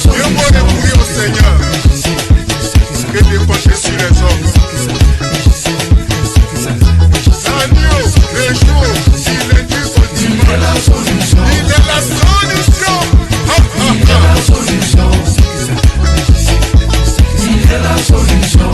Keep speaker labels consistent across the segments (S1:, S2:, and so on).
S1: Mieux vaut recourir au Seigneur que de compter sur les hommes. L'agneau, le jour, il est du dimanche. Il est la solution. Il est la solution. Il est la solution. Il est la solution.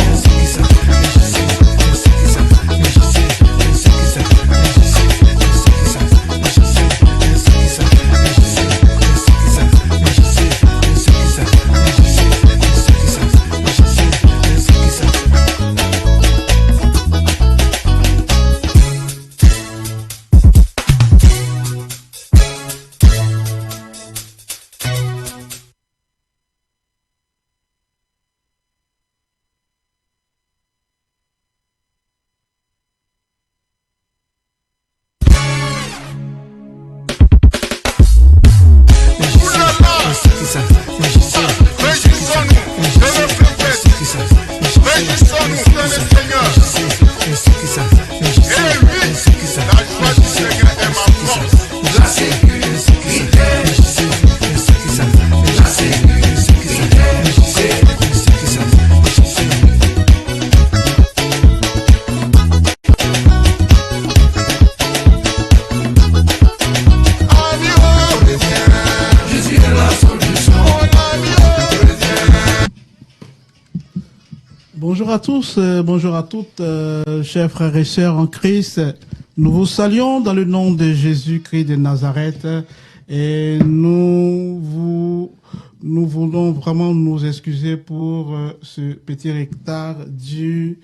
S2: Bonjour à tous, bonjour à toutes, chers frères et sœurs en Christ. Nous vous saluons dans le nom de Jésus-Christ de Nazareth et nous voulons vraiment nous excuser pour ce petit retard dû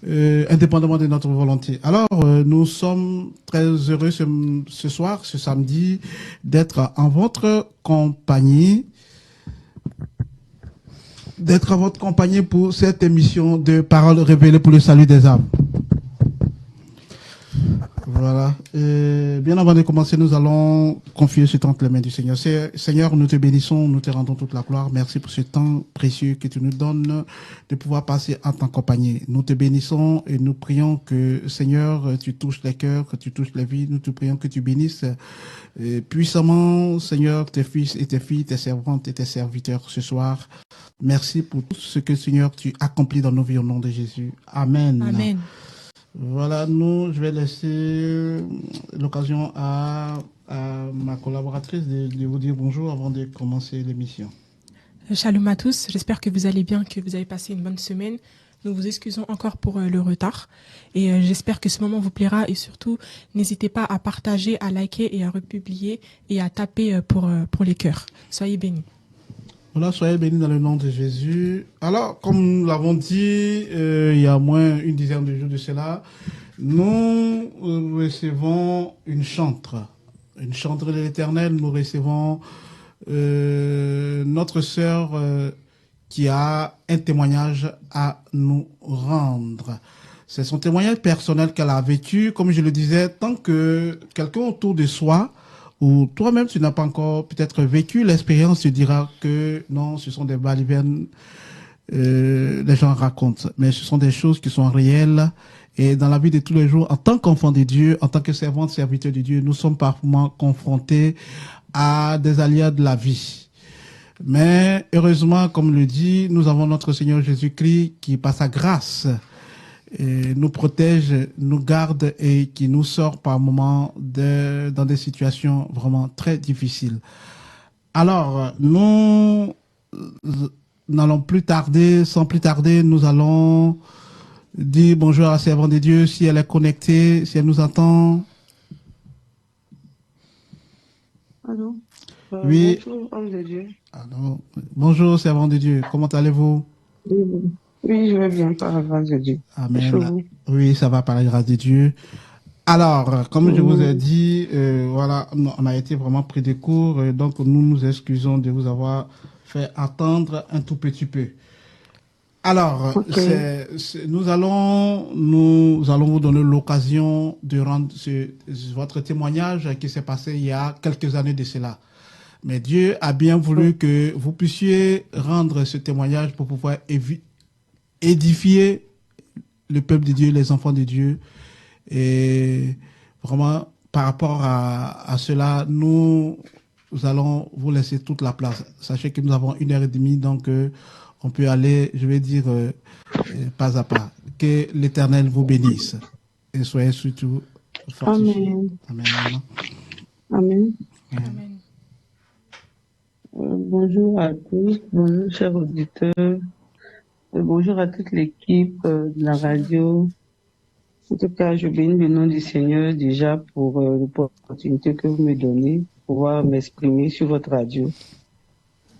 S2: indépendamment de notre volonté. Alors, nous sommes très heureux ce soir, ce samedi, d'être en votre compagnie. D'être à votre compagnie pour cette émission de Paroles révélées pour le salut des âmes. Voilà. Bien avant de commencer, nous allons confier ce temps entre les mains du Seigneur. Seigneur, nous te bénissons, nous te rendons toute la gloire. Merci pour ce temps précieux que tu nous donnes de pouvoir passer en ta compagnie. Nous te bénissons et nous prions que, Seigneur, tu touches les cœurs, que tu touches les vies. Nous te prions que tu bénisses puissamment, Seigneur, tes fils et tes filles, tes servantes et tes serviteurs ce soir. Merci pour tout ce que, Seigneur, tu accomplis dans nos vies au nom de Jésus. Amen.
S3: Amen.
S2: Voilà, je vais laisser l'occasion à ma collaboratrice de vous dire bonjour avant de commencer l'émission.
S3: Shalom à tous, j'espère que vous allez bien, que vous avez passé une bonne semaine. Nous vous excusons encore pour le retard et j'espère que ce moment vous plaira et surtout, n'hésitez pas à partager, à liker et à republier et à taper pour les cœurs. Soyez bénis.
S2: Voilà, soyez bénis dans le nom de Jésus. Alors, comme nous l'avons dit, il y a moins une dizaine de jours de cela, nous recevons une chantre de l'Éternel. Nous recevons notre sœur qui a un témoignage à nous rendre. C'est son témoignage personnel qu'elle a vécu. Comme je le disais, tant que quelqu'un autour de soi ou toi-même, tu n'as pas encore peut-être vécu l'expérience, tu diras que non, ce sont des balivernes, les gens racontent. Mais ce sont des choses qui sont réelles. Et dans la vie de tous les jours, en tant qu'enfant de Dieu, en tant que servante, serviteur de Dieu, nous sommes parfois confrontés à des aléas de la vie. Mais heureusement, comme le dit, nous avons notre Seigneur Jésus-Christ qui, par sa grâce, nous protège, nous garde et qui nous sort par moments dans des situations vraiment très difficiles. Alors, nous n'allons plus tarder, sans plus tarder, nous allons dire bonjour à la servante de Dieu, si elle est connectée, si elle nous entend.
S4: Allô?
S2: Oui.
S4: Bonjour, homme de Dieu.
S2: Alors, bonjour, servante de Dieu, comment allez-vous?
S4: Oui, je vais bien par la grâce de Dieu.
S2: Amen. Oui, ça va par la grâce de Dieu. Alors, comme je vous ai dit, voilà, on a été vraiment pris de court, donc nous nous excusons de vous avoir fait attendre un tout petit peu. Alors,
S4: okay.
S2: Nous allons vous donner l'occasion de rendre votre témoignage qui s'est passé il y a quelques années de cela. Mais Dieu a bien voulu que vous puissiez rendre ce témoignage pour pouvoir édifier le peuple de Dieu, les enfants de Dieu. Et vraiment, par rapport à cela, nous nous allons vous laisser toute la place. Sachez que nous avons 1h30, donc on peut aller, je vais dire, pas à pas. Que l'Éternel vous bénisse et soyez surtout fortifiés.
S4: Amen.
S2: Amen.
S4: Amen.
S3: Amen.
S4: Bonjour à tous, bonjour chers auditeurs, bonjour à toute l'équipe de la radio. En tout cas, je bénis le nom du Seigneur déjà pour l'opportunité que vous me donnez de pouvoir m'exprimer sur votre radio.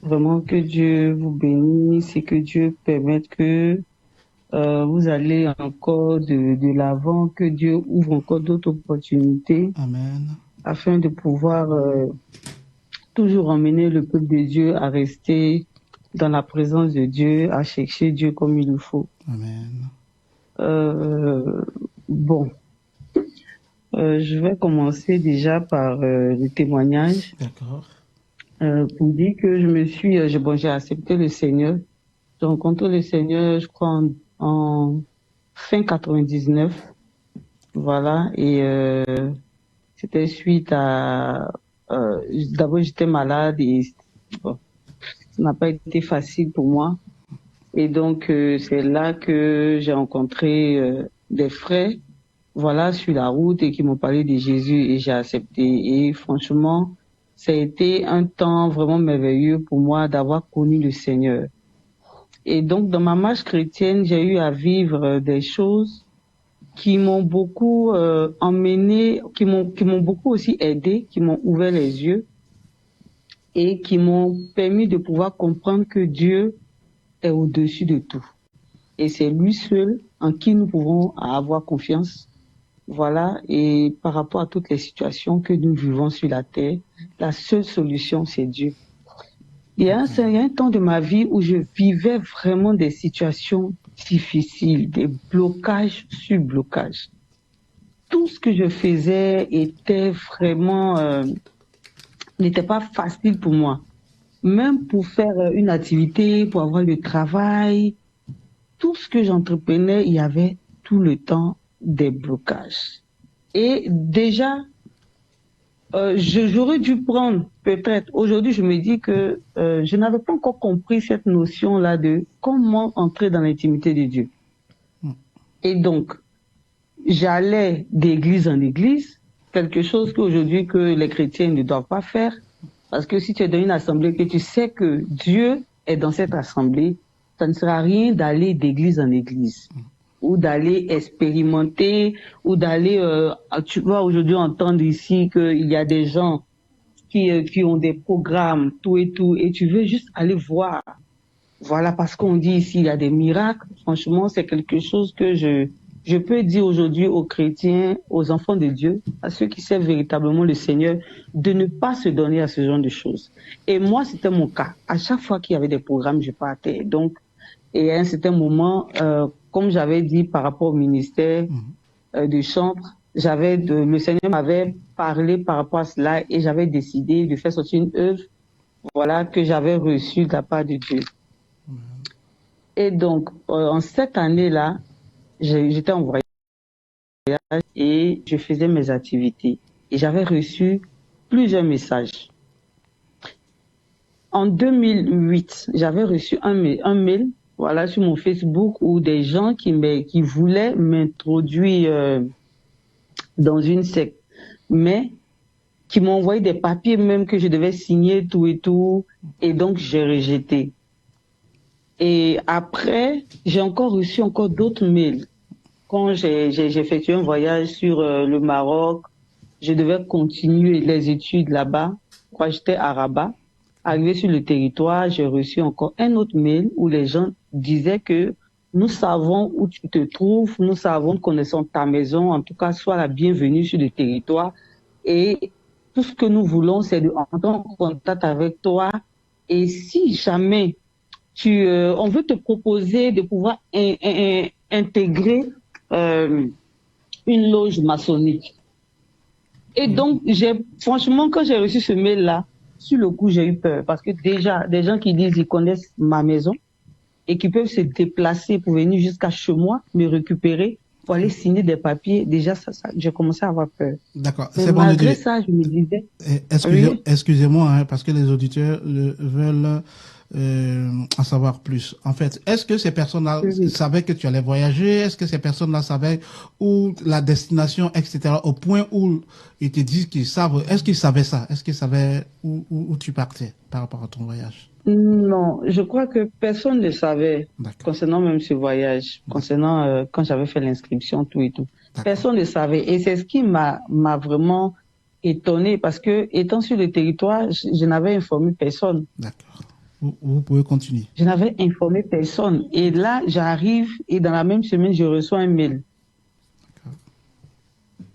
S4: Vraiment que Dieu vous bénisse et que Dieu permette que vous allez encore de l'avant, que Dieu ouvre encore d'autres opportunités.
S2: Amen.
S4: Afin de pouvoir toujours emmener le peuple de Dieu à rester dans la présence de Dieu, à chercher Dieu comme il le faut.
S2: Amen.
S4: Bon, je vais commencer déjà par le témoignage.
S2: D'accord.
S4: Pour dire que j'ai accepté le Seigneur. J'ai rencontré le Seigneur, je crois, en fin 99. Voilà, et c'était suite à... d'abord, j'étais malade et bon, ça n'a pas été facile pour moi. Et donc, c'est là que j'ai rencontré des frères, voilà, sur la route et qui m'ont parlé de Jésus et j'ai accepté. Et franchement, ça a été un temps vraiment merveilleux pour moi d'avoir connu le Seigneur. Et donc, dans ma marche chrétienne, j'ai eu à vivre des choses qui m'ont beaucoup emmené, qui m'ont beaucoup aussi aidé, qui m'ont ouvert les yeux et qui m'ont permis de pouvoir comprendre que Dieu est au-dessus de tout. Et c'est lui seul en qui nous pouvons avoir confiance. Voilà, et par rapport à toutes les situations que nous vivons sur la terre, la seule solution, c'est Dieu. Il y a un temps de ma vie où je vivais vraiment des situations difficiles, des blocages sur blocages. Tout ce que je faisais était vraiment, n'était pas facile pour moi. Même pour faire une activité, pour avoir le travail, tout ce que j'entreprenais, il y avait tout le temps des blocages. Et déjà, j'aurais dû prendre, peut-être, aujourd'hui je me dis que je n'avais pas encore compris cette notion-là de comment entrer dans l'intimité de Dieu. Et donc, j'allais d'église en église, quelque chose qu'aujourd'hui que les chrétiens ne doivent pas faire, parce que si tu es dans une assemblée que tu sais que Dieu est dans cette assemblée, ça ne sert à rien d'aller d'église en église ou d'aller expérimenter ou d'aller, tu vas aujourd'hui entendre ici qu'il y a des gens qui ont des programmes, tout, et tu veux juste aller voir. Voilà, parce qu'on dit ici il y a des miracles. Franchement, c'est quelque chose que je peux dire aujourd'hui aux chrétiens, aux enfants de Dieu, à ceux qui servent véritablement le Seigneur, de ne pas se donner à ce genre de choses. Et moi, c'était mon cas. À chaque fois qu'il y avait des programmes, je partais. Donc, et à un certain moment, comme j'avais dit par rapport au ministère de chambre, le Seigneur m'avait parlé par rapport à cela et j'avais décidé de faire sortir une œuvre, voilà, que j'avais reçue de la part de Dieu. Et donc, en cette année-là, j'étais en voyage et je faisais mes activités. Et j'avais reçu plusieurs messages. En 2008, j'avais reçu un mail, voilà, sur mon Facebook où des gens qui voulaient m'introduire dans une secte, mais qui m'ont envoyé des papiers même que je devais signer, tout et tout, et donc j'ai rejeté. Et après, j'ai encore reçu d'autres mails. Quand j'ai effectué un voyage sur le Maroc, je devais continuer les études là-bas. Quand j'étais à Rabat, arrivé sur le territoire, j'ai reçu encore un autre mail où les gens disaient que nous savons où tu te trouves, nous savons, connaissons ta maison, en tout cas, sois la bienvenue sur le territoire. Et tout ce que nous voulons, c'est d'entrer en contact avec toi. Et si jamais on veut te proposer de pouvoir intégrer une loge maçonnique. Et donc, franchement, quand j'ai reçu ce mail-là, sur le coup, j'ai eu peur. Parce que déjà, des gens qui disent qu'ils connaissent ma maison et qui peuvent se déplacer pour venir jusqu'à chez moi, me récupérer, pour aller signer des papiers. Déjà, j'ai commencé à avoir peur.
S2: D'accord.
S4: Mais
S2: C'est bon,
S4: malgré
S2: Nedjé.
S4: ça, je me disais, oui,
S2: Excusez-moi, hein, parce que les auditeurs veulent en savoir plus. En fait, est-ce que ces personnes-là
S4: oui, oui.
S2: savaient que tu allais voyager? Est-ce que ces personnes-là savaient où la destination, etc., au point où ils te disent qu'ils savent? Est-ce qu'ils savaient ça? Est-ce qu'ils savaient où tu partais par rapport à ton voyage?
S4: Non, je crois que personne ne savait
S2: D'accord.
S4: concernant même ce voyage, concernant quand j'avais fait l'inscription, tout et tout.
S2: D'accord.
S4: Personne ne savait. Et c'est ce qui m'a vraiment étonnée parce que, étant sur le territoire, je n'avais informé personne.
S2: D'accord. Vous pouvez continuer.
S4: Je n'avais informé personne. Et là, j'arrive et dans la même semaine, je reçois un mail.
S2: D'accord.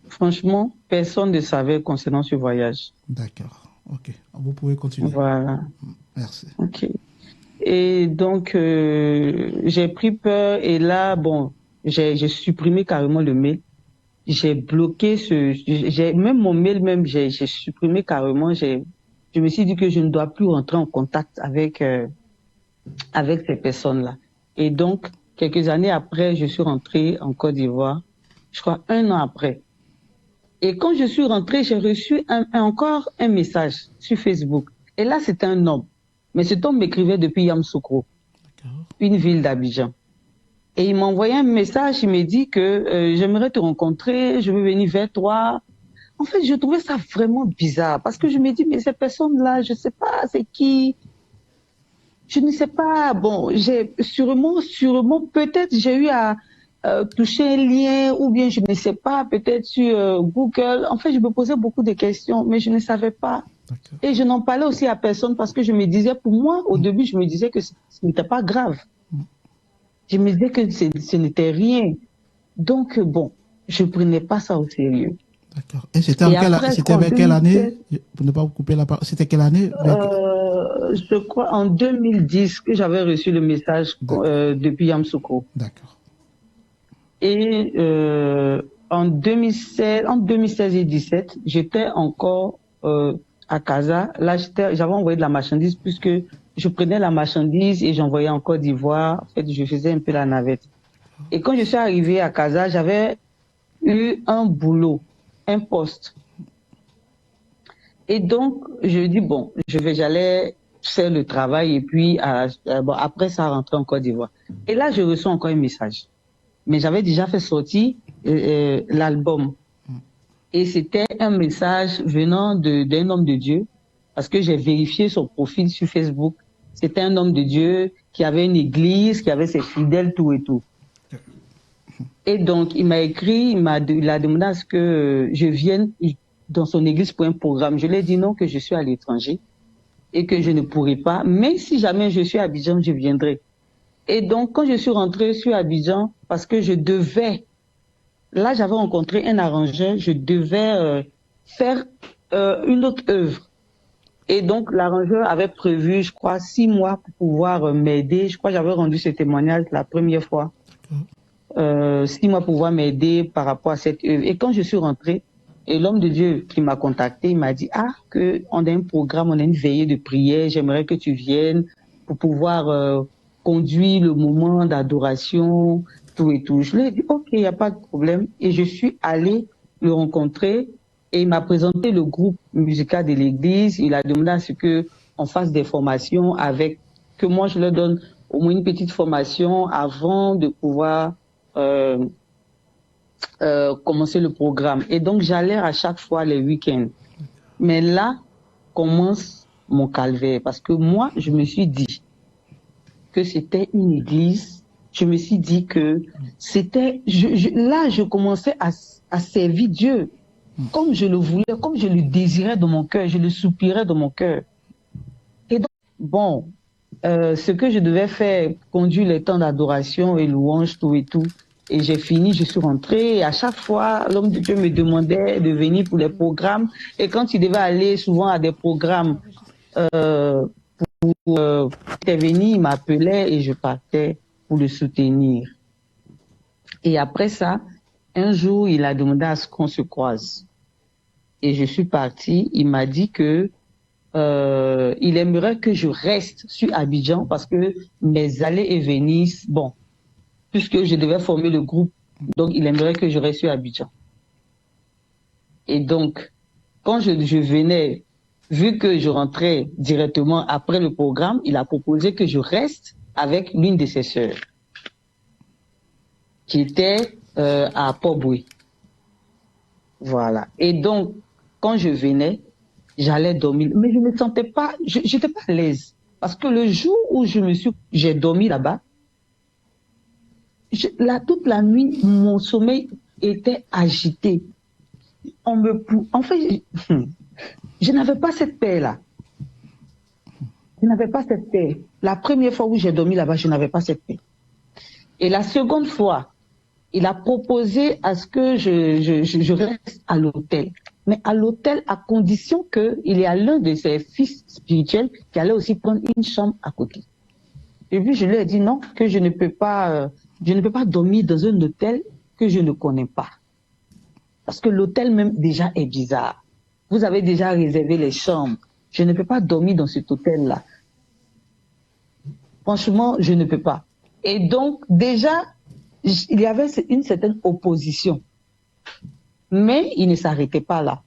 S4: Franchement, personne ne savait concernant ce voyage.
S2: D'accord. Ok. Vous pouvez continuer.
S4: Voilà.
S2: Merci.
S4: Ok. Et donc, j'ai pris peur et là, bon, j'ai supprimé carrément le mail. J'ai bloqué même mon mail, j'ai supprimé carrément. Je me suis dit que je ne dois plus rentrer en contact avec ces personnes-là. Et donc, quelques années après, je suis rentrée en Côte d'Ivoire, je crois 1 an après. Et quand je suis rentrée, j'ai reçu encore un message sur Facebook. Et là, c'était un homme. Mais cet homme m'écrivait depuis Yamoussoukro, une ville d'Abidjan. Et il m'a envoyé un message, il m'a dit que j'aimerais te rencontrer, je veux venir vers toi. En fait, je trouvais ça vraiment bizarre parce que je me dis, mais ces personnes-là, je ne sais pas c'est qui. Je ne sais pas. Bon, j'ai sûrement, peut-être j'ai eu à toucher un lien ou bien je ne sais pas, peut-être sur Google. En fait, je me posais beaucoup de questions, mais je ne savais pas.
S2: D'accord.
S4: Et je n'en parlais aussi à personne parce que je me disais, pour moi, au début, je me disais que ce n'était pas grave. Je me disais que ce n'était rien. Donc, bon, je ne prenais pas ça au sérieux.
S2: D'accord. Et c'était vers quelle année? Pour ne pas vous couper la parole. C'était quelle année?
S4: Je crois en 2010 que j'avais reçu le message depuis Yamoussoukro.
S2: D'accord.
S4: Et en 2016 et 2017, j'étais encore à Casa. Là, j'avais envoyé de la marchandise puisque je prenais la marchandise et j'envoyais en Côte d'Ivoire. En fait, je faisais un peu la navette. Et quand je suis arrivée à Casa, j'avais eu un boulot, un poste. Et donc, je dis, bon, j'allais faire le travail et puis après ça, rentrer en Côte d'Ivoire. Et là, je reçois encore un message. Mais j'avais déjà fait sortir l'album. Et c'était un message venant d'un homme de Dieu, parce que j'ai vérifié son profil sur Facebook. C'était un homme de Dieu qui avait une église, qui avait ses fidèles, tout et tout. Et donc, il m'a écrit, il a demandé à ce que je vienne dans son église pour un programme. Je lui ai dit non, que je suis à l'étranger et que je ne pourrai pas. Mais si jamais je suis à Abidjan, je viendrai. Et donc, quand je suis rentrée sur Abidjan, parce que je devais, là, j'avais rencontré un arrangeur, je devais faire une autre œuvre. Et donc, l'arrangeur avait prévu, je crois, 6 mois pour pouvoir m'aider. Je crois que j'avais rendu ce témoignage la première fois. 6 mois pour pouvoir m'aider par rapport à cette œuvre. Et quand je suis rentrée, et l'homme de Dieu qui m'a contacté, il m'a dit, on a un programme, on a une veillée de prière, j'aimerais que tu viennes pour pouvoir conduire le moment d'adoration, tout et tout. Je lui ai dit, ok, il n'y a pas de problème. Et je suis allée le rencontrer et il m'a présenté le groupe musical de l'église. Il a demandé à ce qu'on fasse des formations que moi je leur donne au moins une petite formation avant de pouvoir commencer le programme. Et donc, j'allais à chaque fois les week-ends. Mais là commence mon calvaire parce que moi, je me suis dit que c'était une église. Je me suis dit que c'était... Là, je commençais à servir Dieu comme je le voulais, comme je le désirais dans mon cœur, je le soupirais dans mon cœur. Et donc, bon, ce que je devais faire, conduire les temps d'adoration et louange, tout et tout, et j'ai fini, je suis rentrée, et à chaque fois, l'homme de Dieu me demandait de venir pour les programmes, et quand il devait aller souvent à des programmes pour intervenir, il m'appelait et je partais pour le soutenir. Et après ça, un jour, il a demandé à ce qu'on se croise. Et je suis partie, il m'a dit que il aimerait que je reste sur Abidjan parce que mes allées et venues, bon, puisque je devais former le groupe Donc, il aimerait que je reste sur Abidjan. Et donc, quand je venais, vu que je rentrais directement après le programme, il a proposé que je reste avec l'une de ses sœurs, qui était à Port-Boué. Voilà. Et donc, quand je venais, j'allais dormir. Mais je ne me sentais pas, j'étais pas à l'aise. Parce que le jour où j'ai dormi là-bas, toute la nuit, mon sommeil était agité. En fait, je n'avais pas cette paix-là. Je n'avais pas cette paix. La première fois où j'ai dormi là-bas, je n'avais pas cette paix. Et la seconde fois, il a proposé à ce que je reste à l'hôtel. Mais à l'hôtel, à condition qu'il y a l'un de ses fils spirituels qui allait aussi prendre une chambre à côté. Et puis, je lui ai dit non, que je ne peux pas dormir dans un hôtel que je ne connais pas. Parce que l'hôtel même déjà est bizarre. Vous avez déjà réservé les chambres. Je ne peux pas dormir dans cet hôtel-là. Franchement, je ne peux pas. Et donc, déjà, il y avait une certaine opposition. Mais il ne s'arrêtait pas là.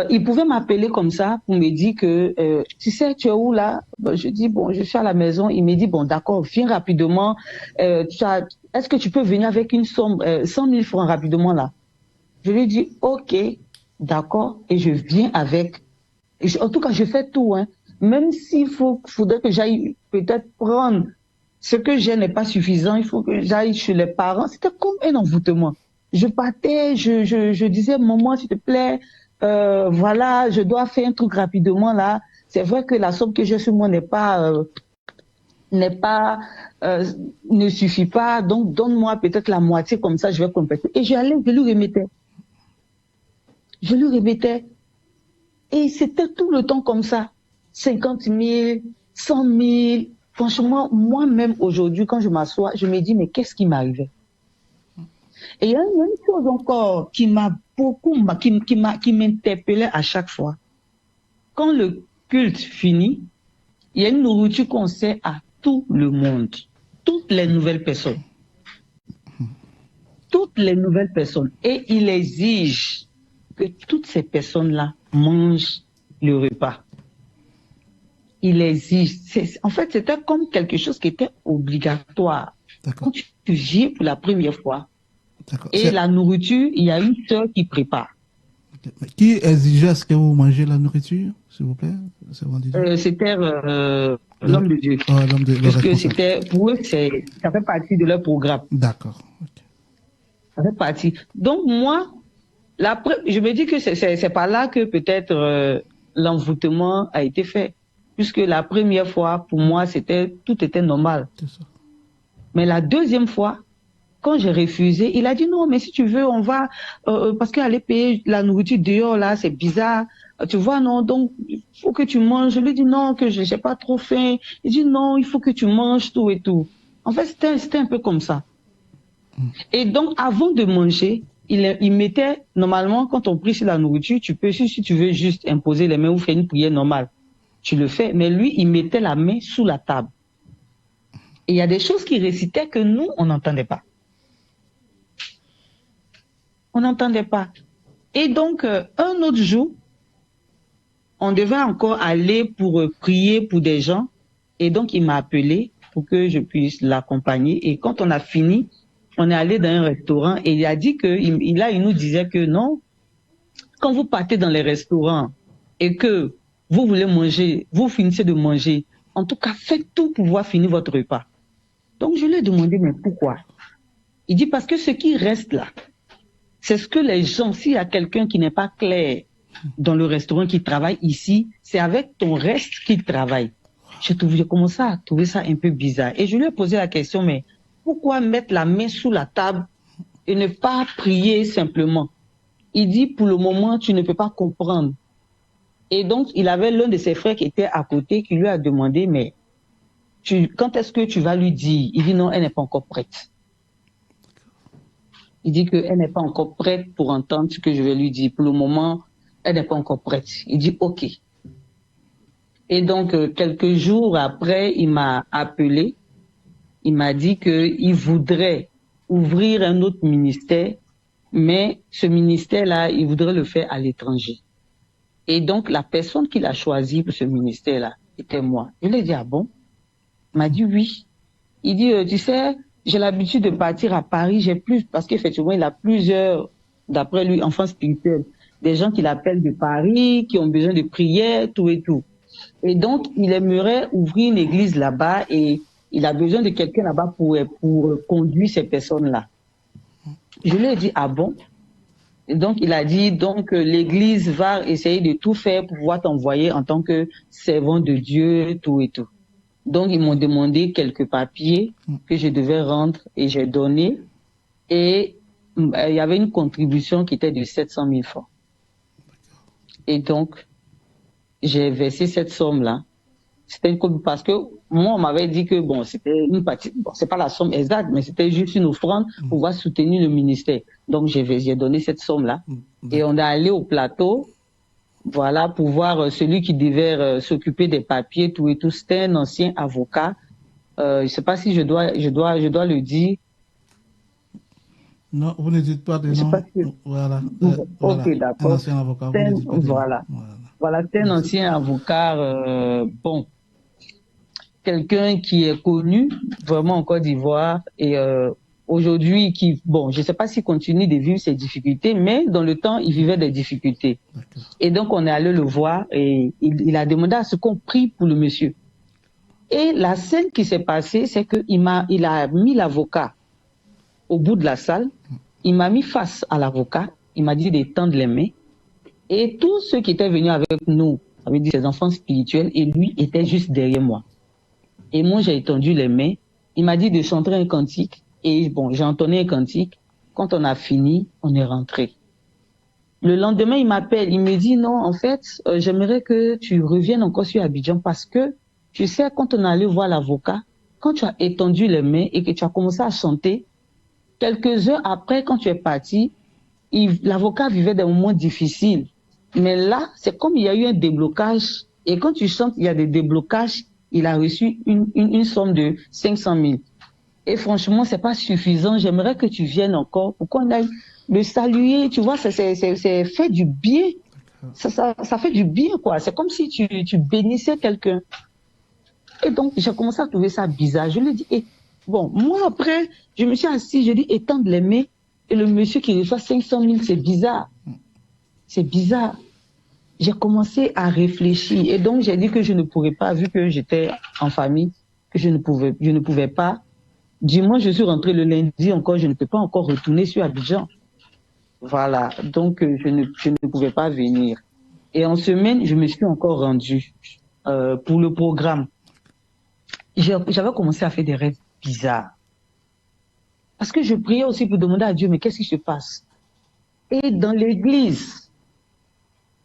S4: Il pouvait m'appeler comme ça pour me dire que, tu sais, tu es où là? Je dis, bon, je suis à la maison. Il me dit, bon, d'accord, viens rapidement. Est-ce que tu peux venir avec une somme, 100 000 francs rapidement là? Je lui dis, ok, d'accord, et je viens avec. En tout cas, je fais tout, hein. Même s'il faudrait que j'aille peut-être prendre ce que j'ai n'est pas suffisant, il faut que j'aille chez les parents. C'était comme un envoûtement. Je partais, je disais, maman, s'il te plaît, voilà, je dois faire un truc rapidement là. C'est vrai que la somme que j'ai sur moi ne suffit pas, donc donne-moi peut-être la moitié, comme ça je vais compléter. Et je lui remettais. Je lui remettais. Et c'était tout le temps comme ça. 50 000, 100 000. Franchement, moi-même aujourd'hui, quand je m'assois, je me dis, mais qu'est-ce qui m'arrivait? Et il y a une chose encore qui m'a beaucoup, qui m'interpellait à chaque fois. Quand le culte finit, il y a une nourriture qu'on sert à tout le monde. Toutes les nouvelles personnes. Toutes les nouvelles personnes. Et il exige que toutes ces personnes-là mangent le repas. Il exige. En fait, c'était comme quelque chose qui était obligatoire. Quand tu viens pour la première fois, et la nourriture, il y a une sœur qui prépare.
S2: Qui exigeait à ce que vous mangez la nourriture, s'il vous plaît?
S4: C'était l'homme de Dieu. Parce que c'était, pour eux, ça fait partie de leur programme.
S2: D'accord. Okay.
S4: Ça fait partie. Donc moi, je me dis que c'est par là que peut-être l'envoûtement a été fait. Puisque la première fois, pour moi, tout était normal.
S2: C'est ça.
S4: Mais la deuxième fois, quand j'ai refusé, il a dit non, mais si tu veux, on va, parce qu'aller payer la nourriture dehors, là, c'est bizarre. Tu vois, non, donc, il faut que tu manges. Je lui dis non, que je n'ai pas trop faim. Il dit non, il faut que tu manges tout et tout. En fait, c'était un peu comme ça. Et donc, avant de manger, il mettait, normalement, quand on prie sur la nourriture, tu peux, si tu veux juste imposer les mains ou faire une prière normale, tu le fais. Mais lui, il mettait la main sous la table. Et il y a des choses qu'il récitait que nous, on n'entendait pas. On n'entendait pas. Et donc, un autre jour, on devait encore aller pour prier pour des gens. Et donc, il m'a appelé pour que je puisse l'accompagner. Et quand on a fini, on est allé dans un restaurant et il a dit il nous disait que non, quand vous partez dans les restaurants et que vous voulez manger, vous finissez de manger, en tout cas, faites tout pour pouvoir finir votre repas. Donc, je lui ai demandé, mais pourquoi? Il dit, parce que ce qui reste là, c'est ce que les gens, s'il y a quelqu'un qui n'est pas clair dans le restaurant qui travaille ici, c'est avec ton reste qu'il travaille. J'ai commencé à trouver ça un peu bizarre. Et je lui ai posé la question, mais pourquoi mettre la main sous la table et ne pas prier simplement? Il dit, pour le moment, tu ne peux pas comprendre. Et donc, il avait l'un de ses frères qui était à côté qui lui a demandé, mais quand est-ce que tu vas lui dire? Il dit non, elle n'est pas encore prête. Il dit qu'elle n'est pas encore prête pour entendre ce que je vais lui dire. Pour le moment, elle n'est pas encore prête. Il dit OK. Et donc, quelques jours après, il m'a appelé. Il m'a dit qu'il voudrait ouvrir un autre ministère, mais ce ministère-là, il voudrait le faire à l'étranger. Et donc, la personne qu'il a choisie pour ce ministère-là était moi. Je lui ai dit, ah bon? Il m'a dit oui. Il dit, tu sais, j'ai l'habitude de partir à Paris, parce qu'effectivement, il a plusieurs, d'après lui, enfants spirituels, des gens qui l'appellent de Paris, qui ont besoin de prières, tout et tout. Et donc, il aimerait ouvrir une église là-bas et il a besoin de quelqu'un là-bas pour conduire ces personnes-là. Je lui ai dit, ah bon? Et donc, il a dit, donc, l'église va essayer de tout faire pour pouvoir t'envoyer en tant que servant de Dieu, tout et tout. Donc, ils m'ont demandé quelques papiers que je devais rendre et j'ai donné. Et il y avait une contribution qui était de 700 000 francs. Et donc, j'ai versé cette somme-là. C'était parce que moi, on m'avait dit que bon, c'était une partie, bon, c'est pas la somme exacte, mais c'était juste une offrande pour pouvoir soutenir le ministère. Donc, j'ai donné cette somme-là. Et on est allé au plateau, voilà, pour voir celui qui devait s'occuper des papiers, tout et tout. C'était un ancien avocat. Je sais pas si je dois le dire.
S2: Non, vous ne dites pas de nom. Voilà.
S4: Ok, d'accord.
S2: Un ancien avocat.
S4: Voilà, c'est un ancien avocat, bon, quelqu'un qui est connu vraiment en Côte d'Ivoire et aujourd'hui bon, je ne sais pas s'il continue de vivre ces difficultés, mais dans le temps, il vivait des difficultés. Et donc, on est allé le voir et il a demandé à ce qu'on prie pour le monsieur. Et la scène qui s'est passée, c'est qu'il a mis l'avocat au bout de la salle, il m'a mis face à l'avocat, il m'a dit d'étendre les mains. Et tous ceux qui étaient venus avec nous, ça veut dire ses enfants spirituels, et lui était juste derrière moi. Et moi, j'ai étendu les mains. Il m'a dit de chanter un cantique. Et bon, j'ai entonné un cantique. Quand on a fini, on est rentré. Le lendemain, il m'appelle. Il me dit, non, en fait, j'aimerais que tu reviennes encore sur Abidjan parce que, tu sais, quand on est allé voir l'avocat, quand tu as étendu les mains et que tu as commencé à chanter, quelques heures après, quand tu es parti, l'avocat vivait des moments difficiles. Mais là, c'est comme il y a eu un déblocage. Et quand tu chantes, il y a des déblocages. Il a reçu une somme de 500 000. Et franchement, c'est pas suffisant. J'aimerais que tu viennes encore pour qu'on aille le saluer. Tu vois, c'est fait du bien. Ça fait du bien, quoi. C'est comme si tu bénissais quelqu'un. Et donc, j'ai commencé à trouver ça bizarre. Je lui ai dit, bon, moi après, je me suis assis, je lui ai dit, étendre les mains. Et le monsieur qui reçoit 500 000, c'est bizarre. C'est bizarre. J'ai commencé à réfléchir. Et donc, j'ai dit que je ne pourrais pas, vu que j'étais en famille, que je ne pouvais pas. Du moins, je suis rentrée le lundi encore, je ne peux pas encore retourner sur Abidjan. Voilà. Donc, je ne pouvais pas venir. Et en semaine, je me suis encore rendue pour le programme. J'avais commencé à faire des rêves bizarres. Parce que je priais aussi pour demander à Dieu, mais qu'est-ce qui se passe? Et dans l'église,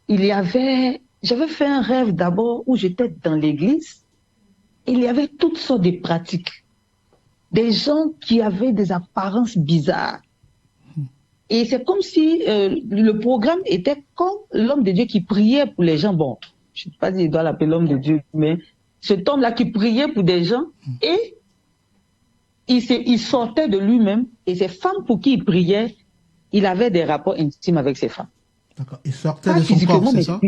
S4: j'avais fait un rêve d'abord où j'étais dans l'église. Il y avait toutes sortes de pratiques. Des gens qui avaient des apparences bizarres. Et c'est comme si le programme était comme l'homme de Dieu qui priait pour les gens. Bon, je ne sais pas si je dois l'appeler l'homme de Dieu, mais cet homme-là qui priait pour des gens et il sortait de lui-même et ces femmes pour qui il priait, il avait des rapports intimes avec ces femmes.
S2: D'accord. Il sortait de son corps, c'est ça?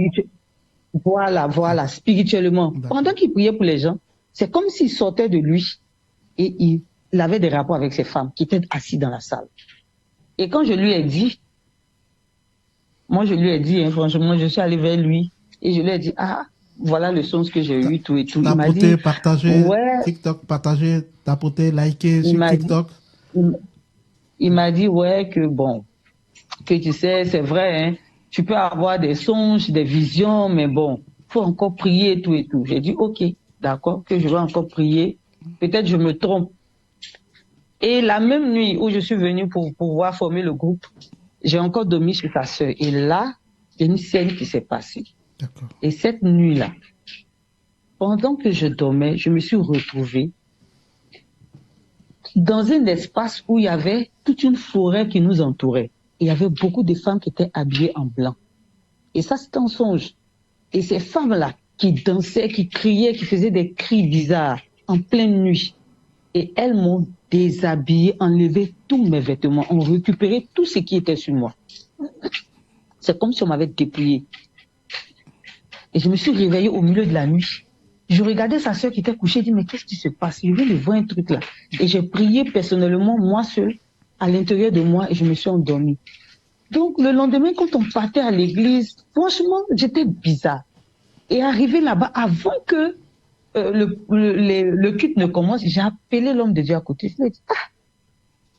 S4: Voilà, spirituellement. Pendant qu'il priait pour les gens, c'est comme s'il sortait de lui et il avait des rapports avec ces femmes qui étaient assises dans la salle. Et quand je lui ai dit, franchement, je suis allée vers lui et je lui ai dit, voilà le sens que j'ai eu, tout et tout.
S2: Tapoter, partager, TikTok, partager, tapoter, liker sur TikTok.
S4: Il m'a dit, que tu sais, c'est vrai, hein, tu peux avoir des songes, des visions, mais bon, faut encore prier, tout et tout. J'ai dit, ok, d'accord, que je vais encore prier. Peut-être je me trompe. Et la même nuit où je suis venue pour pouvoir former le groupe, j'ai encore dormi chez sa sœur. Et là, il y a une scène qui s'est passée.
S2: D'accord.
S4: Et cette nuit-là, pendant que je dormais, je me suis retrouvée dans un espace où il y avait toute une forêt qui nous entourait. Et il y avait beaucoup de femmes qui étaient habillées en blanc. Et ça, c'était un songe. Et ces femmes-là qui dansaient, qui criaient, qui faisaient des cris bizarres en pleine nuit. Et elles m'ont déshabillé, enlevé tous mes vêtements, ont récupéré tout ce qui était sur moi. C'est comme si on m'avait dépouillé. Et je me suis réveillée au milieu de la nuit. Je regardais sa sœur qui était couchée, je dis mais qu'est-ce qui se passe? Je viens de voir un truc là. Et j'ai prié personnellement, moi seule, à l'intérieur de moi, et je me suis endormie. Donc le lendemain, quand on partait à l'église, franchement, j'étais bizarre. Et arrivé là-bas, avant que le culte ne commence, j'ai appelé l'homme de Dieu à côté. Je lui ai dit,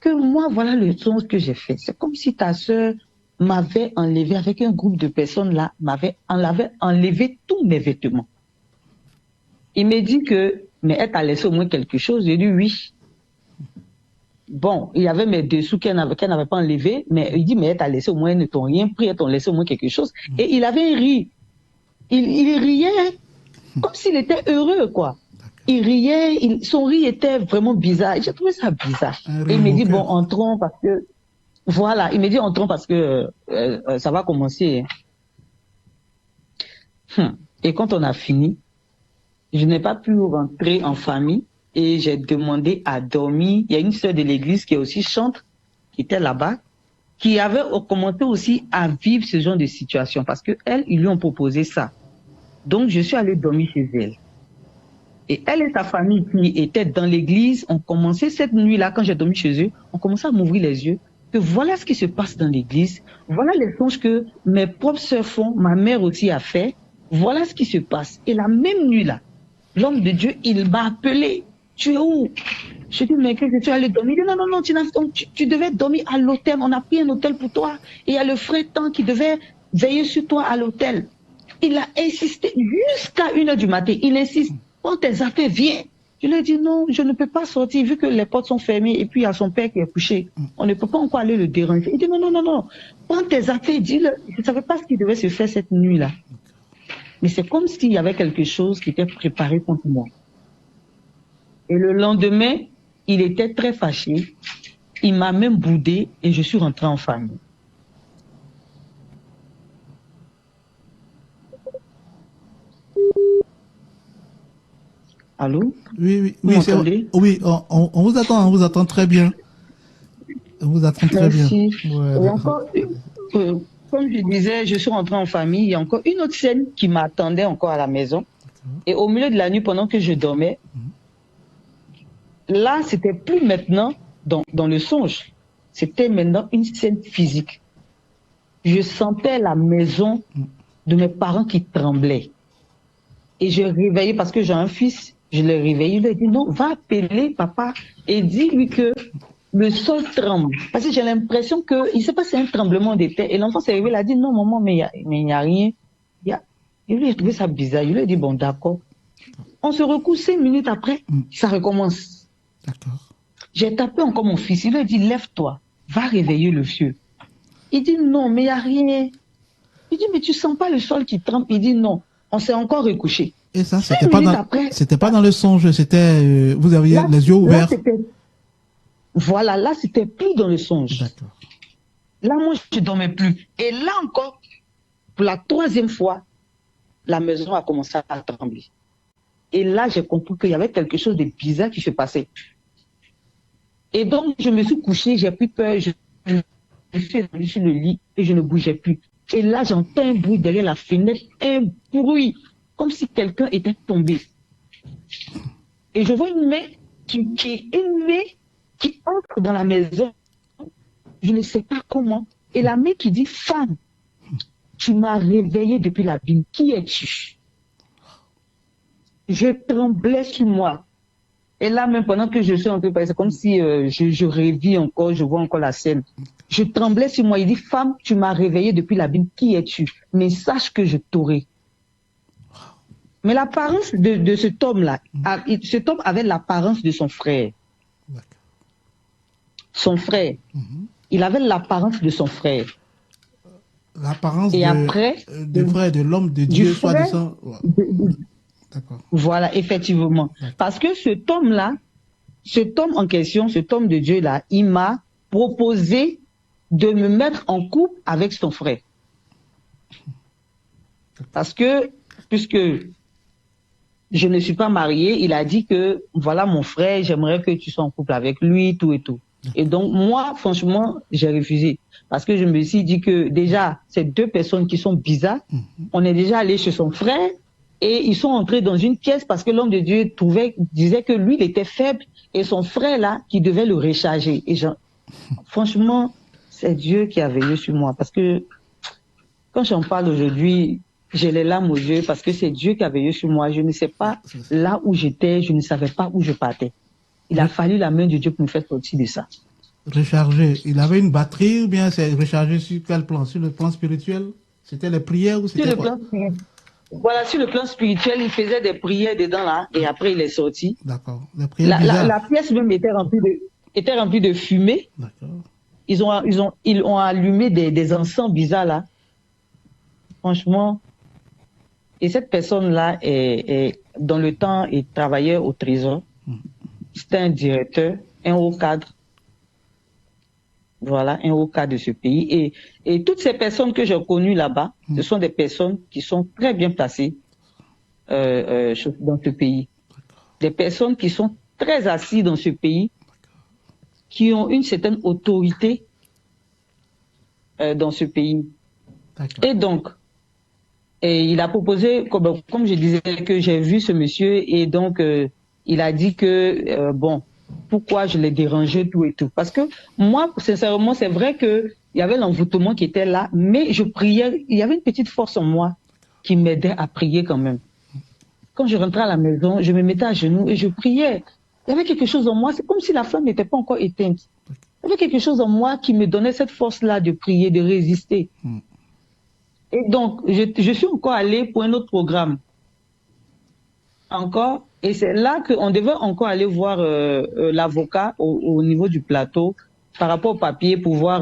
S4: que moi, voilà le songe que j'ai fait. C'est comme si ta sœur m'avait enlevé, avec un groupe de personnes là, m'avait enlevé tous mes vêtements. Il m'a dit que, mais elle t'a laissé au moins quelque chose. J'ai dit oui. Bon, il y avait mes dessous qu'elle n'avait pas enlevé, mais il dit, mais elle t'a laissé au moins, ne t'ont rien pris, elle t'a laissé au moins quelque chose. Et il avait ri. Il riait comme s'il était heureux, quoi. Il riait, son rire était vraiment bizarre. J'ai trouvé ça bizarre. Et il m'a dit, bon, entrons parce que, voilà, il m'a dit, entrons parce que ça va commencer. Et quand on a fini, je n'ai pas pu rentrer en famille et j'ai demandé à dormir. Il y a une sœur de l'église qui est aussi chantre, qui était là-bas, qui avait commencé aussi à vivre ce genre de situation parce que elle, ils lui ont proposé ça. Donc, je suis allée dormir chez elle. Et elle et sa famille qui étaient dans l'église ont commencé cette nuit-là, quand j'ai dormi chez eux, ont commencé à m'ouvrir les yeux, que voilà ce qui se passe dans l'église, voilà les songes que mes propres sœurs font, ma mère aussi a fait, voilà ce qui se passe. Et la même nuit-là, l'homme de Dieu, il m'a appelé. Tu es où? Je dis, mais que je suis allé dormir. Il dit, non, tu devais dormir à l'hôtel. On a pris un hôtel pour toi. Et il y a le frère Tan qui devait veiller sur toi à l'hôtel. Il a insisté jusqu'à 1h du matin. Il insiste, prends tes affaires, viens. Je lui ai dit, non, je ne peux pas sortir vu que les portes sont fermées et puis il y a son père qui est couché. On ne peut pas encore aller le déranger. Il dit, non. Prends tes affaires, dis-le. Je ne savais pas ce qui devait se faire cette nuit-là. Mais c'est comme s'il y avait quelque chose qui était préparé contre moi. Et le lendemain, il était très fâché. Il m'a même boudé et je suis rentrée en famille. Allô?
S2: Oui,
S4: Vous m'entendez?
S2: oui, on vous attend très bien. On vous attend très
S4: Merci.
S2: bien. Ouais,
S4: Et encore, comme je disais, je suis rentrée en famille. Il y a encore une autre scène qui m'attendait encore à la maison. Et au milieu de la nuit, pendant que je dormais, là, c'était plus maintenant dans le songe. C'était maintenant une scène physique. Je sentais la maison de mes parents qui tremblait. Et je réveillais parce que j'ai un fils. Je l'ai réveillé. Il lui a dit, non, va appeler papa et dis-lui que le sol tremble. Parce que j'ai l'impression qu'il s'est passé un tremblement de terre. Et l'enfant s'est réveillé, il a dit, non, maman, mais il n'y a rien. Il lui a trouvé ça bizarre. Il lui a dit, bon, d'accord. On se recouche 5 minutes après, ça recommence.
S2: D'accord.
S4: J'ai tapé encore mon fils. Il lui a dit, lève-toi, va réveiller le vieux. Il dit, non, mais il n'y a rien. Il dit, mais tu sens pas le sol qui tremble? Il dit, non, on s'est encore recouché.
S2: Et ça,
S4: 5
S2: c'était
S4: minutes
S2: pas dans le songe, c'était, vous aviez
S4: là,
S2: les yeux ouverts.
S4: Voilà, là, c'était plus dans le songe.
S2: D'accord.
S4: Là, moi, je ne dormais plus. Et là encore, pour la 3e fois, la maison a commencé à trembler. Et là, j'ai compris qu'il y avait quelque chose de bizarre qui se passait. Et donc, je me suis couchée, j'ai plus peur, je suis allée sur le lit et je ne bougeais plus. Et là, j'entends un bruit derrière la fenêtre, un bruit, comme si quelqu'un était tombé. Et je vois une main qui entre dans la maison. Je ne sais pas comment. Et la main qui dit, femme, tu m'as réveillée depuis l'abîme. Qui es-tu? Je tremblais sur moi. Et là, même pendant que je suis entrée, c'est comme si je rêvais encore, je vois encore la scène. Je tremblais sur moi. Il dit, femme, tu m'as réveillée depuis l'abîme. Qui es-tu? Mais sache que je t'aurai. Mais l'apparence de cet homme-là, cet homme avait l'apparence de son frère. Son frère. Il avait l'apparence de son frère.
S2: L'apparence
S4: du
S2: frère de l'homme de Dieu, soi-disant. D'accord.
S4: Voilà, effectivement.
S2: D'accord.
S4: Parce que cet homme-là, cet homme en question, cet homme de Dieu-là, il m'a proposé de me mettre en couple avec son frère. Parce que, puisque je ne suis pas mariée, il a dit que, voilà mon frère, j'aimerais que tu sois en couple avec lui, tout et tout. Et donc, moi, franchement, j'ai refusé. Parce que je me suis dit que déjà, ces deux personnes qui sont bizarres, on est déjà allé chez son frère et ils sont entrés dans une pièce parce que l'homme de Dieu disait que lui, il était faible et son frère là, qui devait le recharger. Et franchement, c'est Dieu qui a veillé sur moi. Parce que quand j'en parle aujourd'hui, j'ai les larmes aux yeux parce que c'est Dieu qui a veillé sur moi. Je ne sais pas là où j'étais, je ne savais pas où je partais. Il a fallu la main de Dieu pour me faire sortir de ça.
S2: Recharger. Il avait une batterie ou bien c'est rechargé sur quel plan? Sur le plan spirituel? C'était les prières ou c'était quoi?
S4: Voilà, sur le plan spirituel, il faisait des prières dedans là et après il est sorti.
S2: D'accord. Les prières bizarres.
S4: La pièce même était remplie de fumée.
S2: D'accord.
S4: Ils ont allumé des encens bizarres là. Franchement. Et cette personne-là est dans le temps, il travaillait au Trésor. C'était un directeur, un haut cadre. Voilà, un haut cadre de ce pays. Et toutes ces personnes que j'ai connues là-bas, ce sont des personnes qui sont très bien placées dans ce pays. Des personnes qui sont très assises dans ce pays, qui ont une certaine autorité dans ce pays. Et donc, il a proposé, comme je disais, que j'ai vu ce monsieur et donc il a dit que, pourquoi je l'ai dérangé, tout et tout. Parce que moi, sincèrement, c'est vrai qu'il y avait l'envoûtement qui était là, mais je priais, il y avait une petite force en moi qui m'aidait à prier quand même. Quand je rentrais à la maison, je me mettais à genoux et je priais. Il y avait quelque chose en moi, c'est comme si la flamme n'était pas encore éteinte. Il y avait quelque chose en moi qui me donnait cette force-là de prier, de résister. Et donc, je suis encore allée pour un autre programme. Encore. Et c'est là qu'on devait encore aller voir l'avocat au niveau du plateau par rapport aux papiers pour voir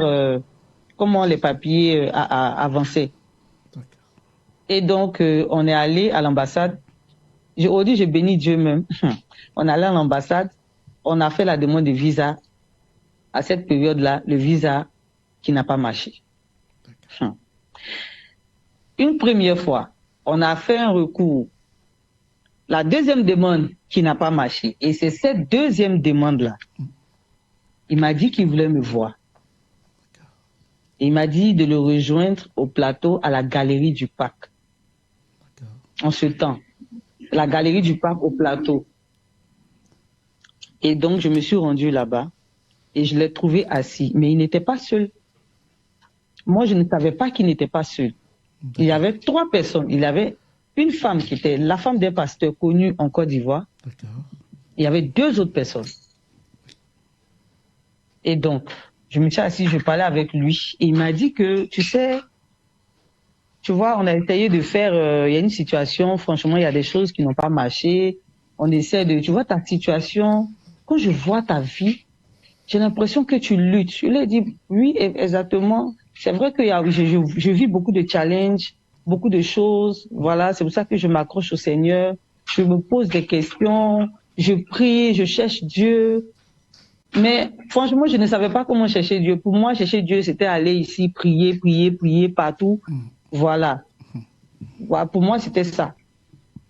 S4: comment les papiers avançaient. Et donc, on est allé à l'ambassade. Aujourd'hui, je bénis Dieu même. On est allé à l'ambassade. On a fait la demande de visa. À cette période-là, le visa qui n'a pas marché. Une première fois, on a fait un recours. La deuxième demande qui n'a pas marché. Et c'est cette deuxième demande-là. Il m'a dit qu'il voulait me voir. Il m'a dit de le rejoindre au plateau à la galerie du parc. En ce temps. La galerie du parc au plateau. Et donc, je me suis rendue là-bas et je l'ai trouvé assis. Mais il n'était pas seul. Moi, je ne savais pas qu'il n'était pas seul. Il y avait 3 personnes. Il y avait une femme qui était la femme d'un pasteur connu en Côte d'Ivoire. Il y avait 2 autres personnes. Et donc, je me suis assis, je parlais avec lui. Et il m'a dit que, tu sais, tu vois, on a essayé de faire, il y a une situation, franchement, il y a des choses qui n'ont pas marché. On essaie de, tu vois, ta situation, quand je vois ta vie, j'ai l'impression que tu luttes. Je lui ai dit, oui, exactement. C'est vrai que je vis beaucoup de challenges, beaucoup de choses. Voilà, c'est pour ça que je m'accroche au Seigneur. Je me pose des questions, je prie, je cherche Dieu. Mais franchement, je ne savais pas comment chercher Dieu. Pour moi, chercher Dieu, c'était aller ici, prier partout. Voilà. Voilà, pour moi, c'était ça.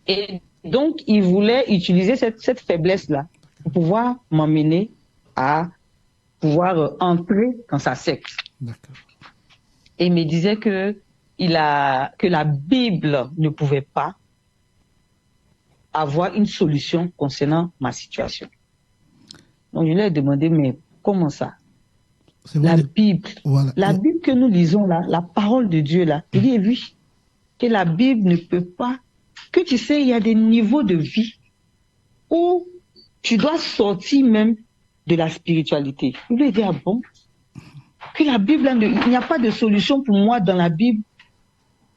S4: Et donc, il voulait utiliser cette faiblesse-là pour pouvoir m'emmener à pouvoir entrer dans sa secte.
S2: D'accord.
S4: Et il me disait que la Bible ne pouvait pas avoir une solution concernant ma situation. Donc, je lui ai demandé, mais comment ça? La Bible, voilà. La Bible que nous lisons là, la parole de Dieu là, il dit oui, que la Bible ne peut pas, que tu sais, il y a des niveaux de vie où tu dois sortir même de la spiritualité. Je lui ai dit, ah bon? Que la Bible, il n'y a pas de solution pour moi dans la Bible.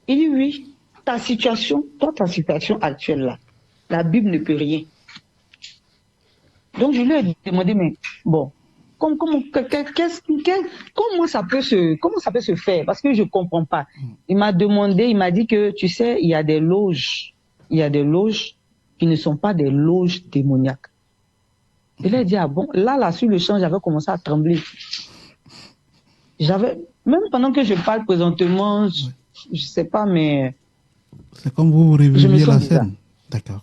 S4: Il dit oui, ta situation actuelle là, la Bible ne peut rien. Donc je lui ai demandé, mais bon, comment ça peut se faire? Parce que je comprends pas. Il m'a dit que, tu sais, il y a des loges qui ne sont pas des loges démoniaques. Il a dit, ah bon, là, sur le champ, j'avais commencé à trembler. Même pendant que je parle présentement, je sais pas, mais...
S2: C'est comme vous reviviez la scène. D'accord.